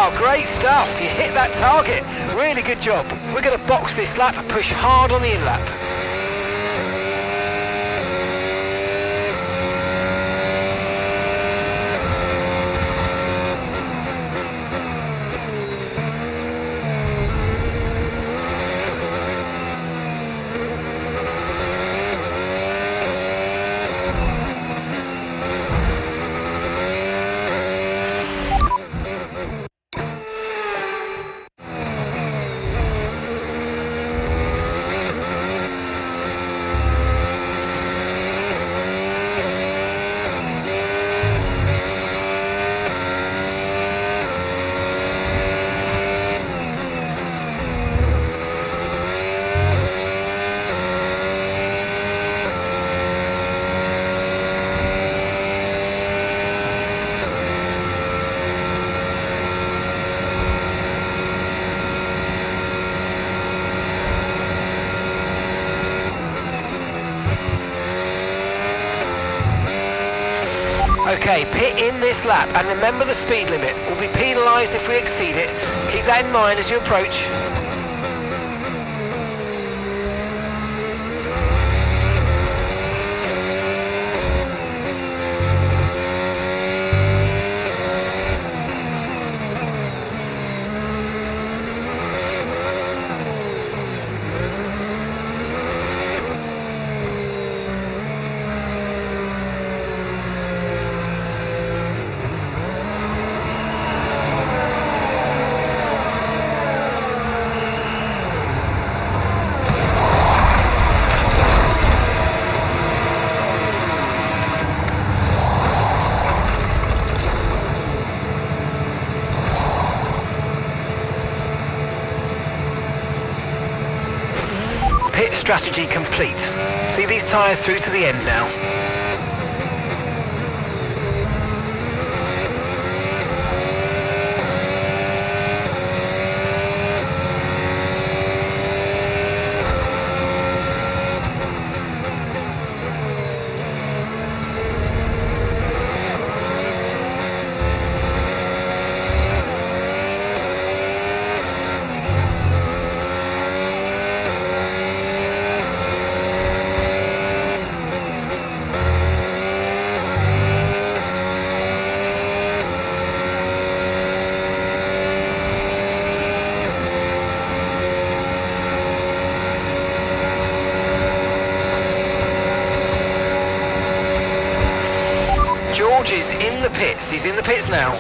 Oh, great stuff. You hit that target. Really good job. We're going to box this lap and push hard on the in-lap. Okay, pit in this lap and remember the speed limit. We'll be penalised if we exceed it. Keep that in mind as you approach. strategy complete. See these tyres through to the end now. George is in the pits. He's in the pits now.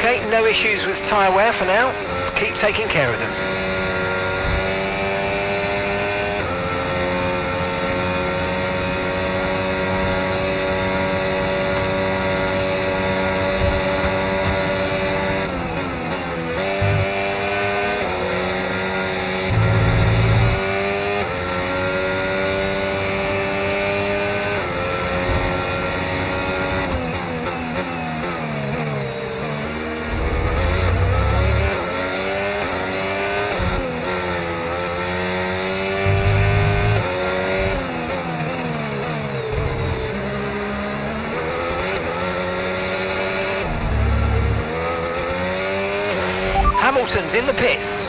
Okay, no issues with tyre wear for now. Keep taking care of them. Hamilton's in the pits.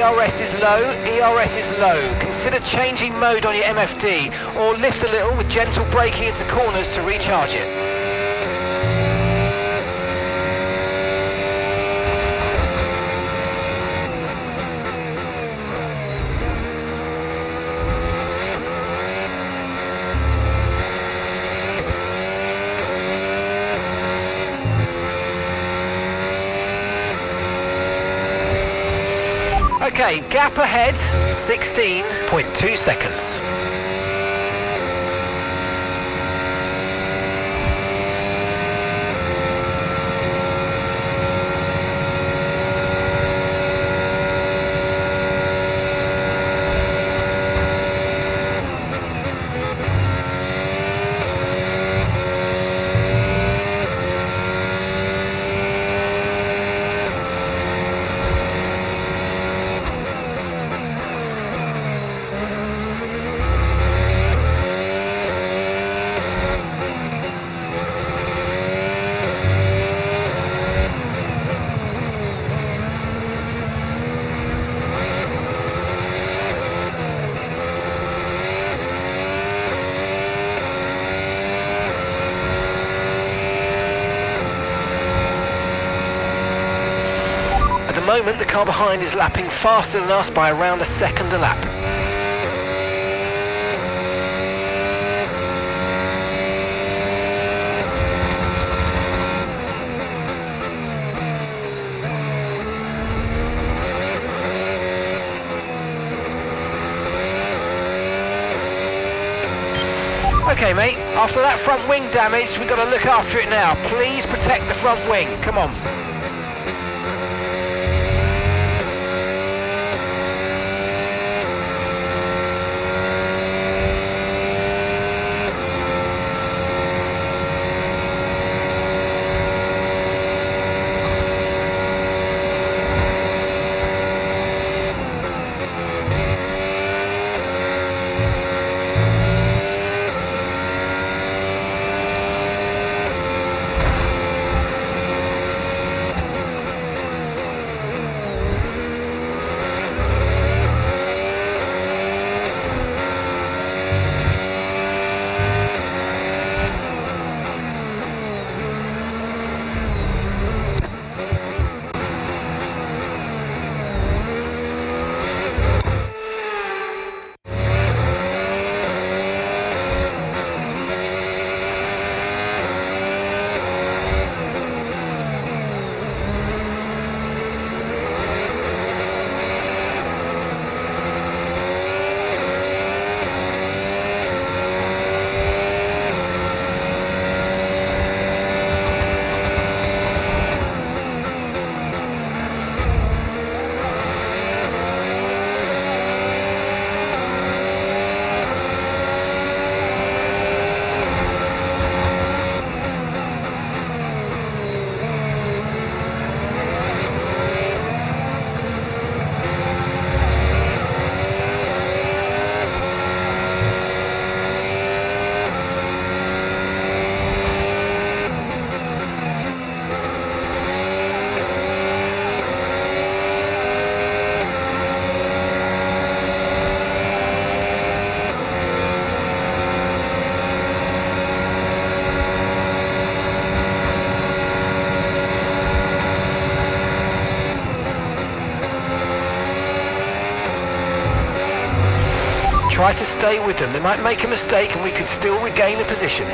ERS is low, ERS is low. Consider changing mode on your MFD or lift a little with gentle braking into corners to recharge it. Okay, gap ahead, 16.2 seconds. At the moment, the car behind is lapping faster than us by around a second a lap. Okay, mate, after that front wing damage, we've got to look after it now. Please protect the front wing. Come on. Try to stay with them. They might make a mistake and we could still regain the position.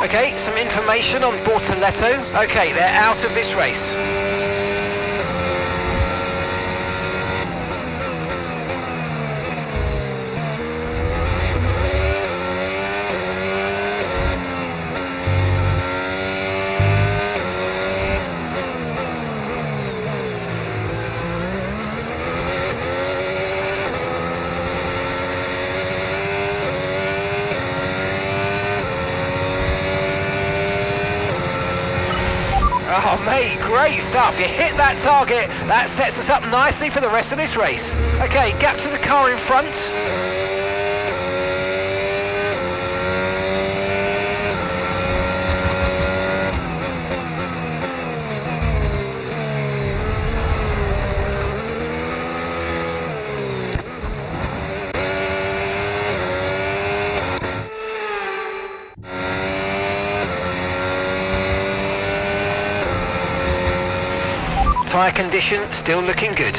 Okay, some information on Bortoletto. Okay, they're out of this race. Oh mate, great stuff. You hit that target. That sets us up nicely for the rest of this race. Okay, gap to the car in front. Tyre condition still looking good.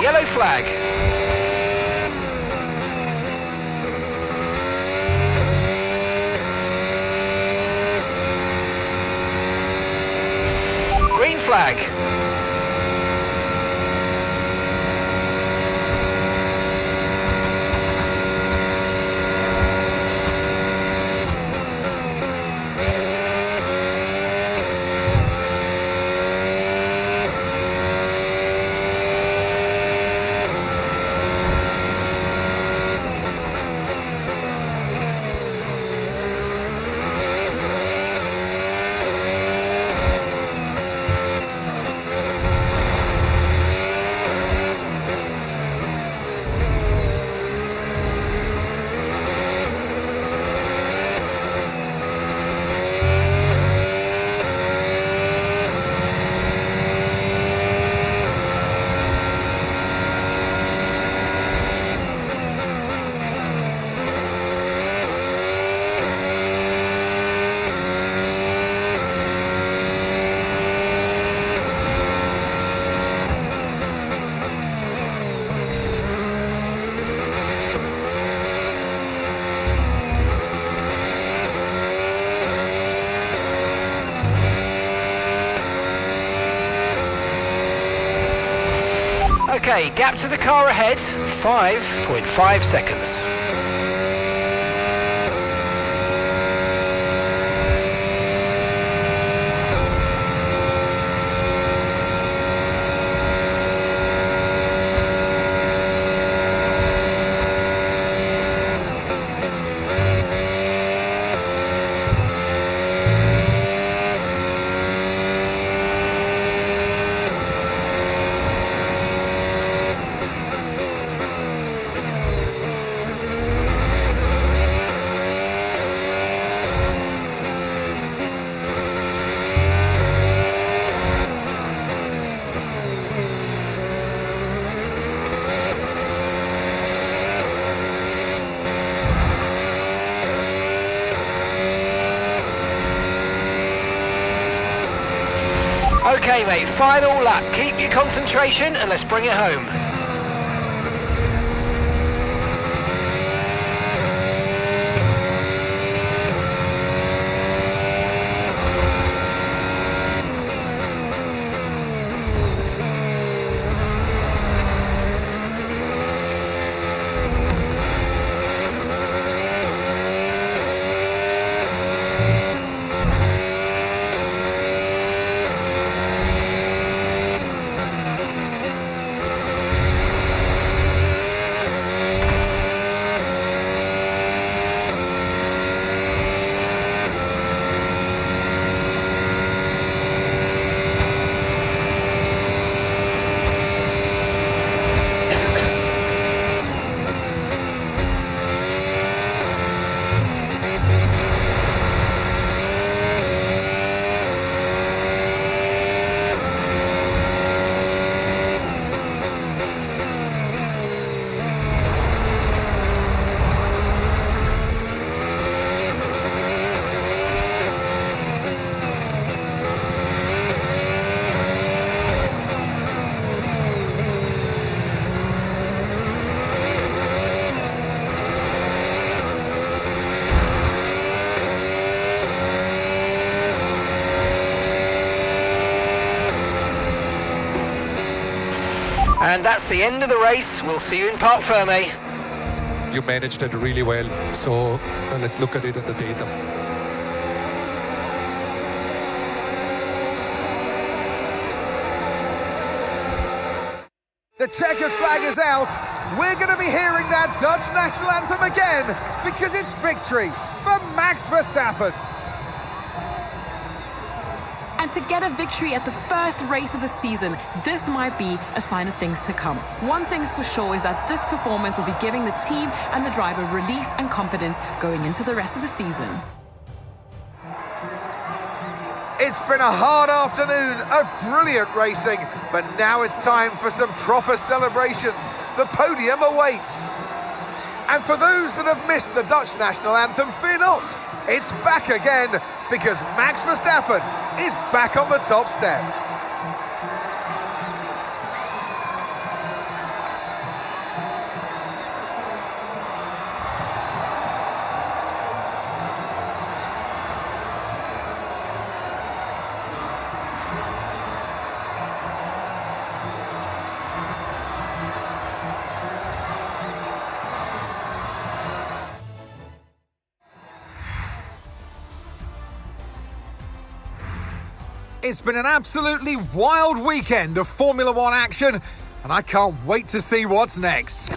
Yellow flag. Green flag. Okay, gap to the car ahead, 5.5 seconds. Okay mate, final lap. Keep your concentration and let's bring it home. And that's the end of the race. We'll see you in Parc Fermé. You managed it really well, so let's look at it in the data. The checkered flag is out. We're going to be hearing that Dutch national anthem again because it's victory for Max Verstappen. And to get a victory at the first race of the season, this might be a sign of things to come. One thing's for sure is that this performance will be giving the team and the driver relief and confidence going into the rest of the season. It's been a hard afternoon of brilliant racing, but now it's time for some proper celebrations. The podium awaits. And for those that have missed the Dutch national anthem, fear not. It's back again because Max Verstappen is back on the top step. It's been an absolutely wild weekend of Formula One action, and I can't wait to see what's next.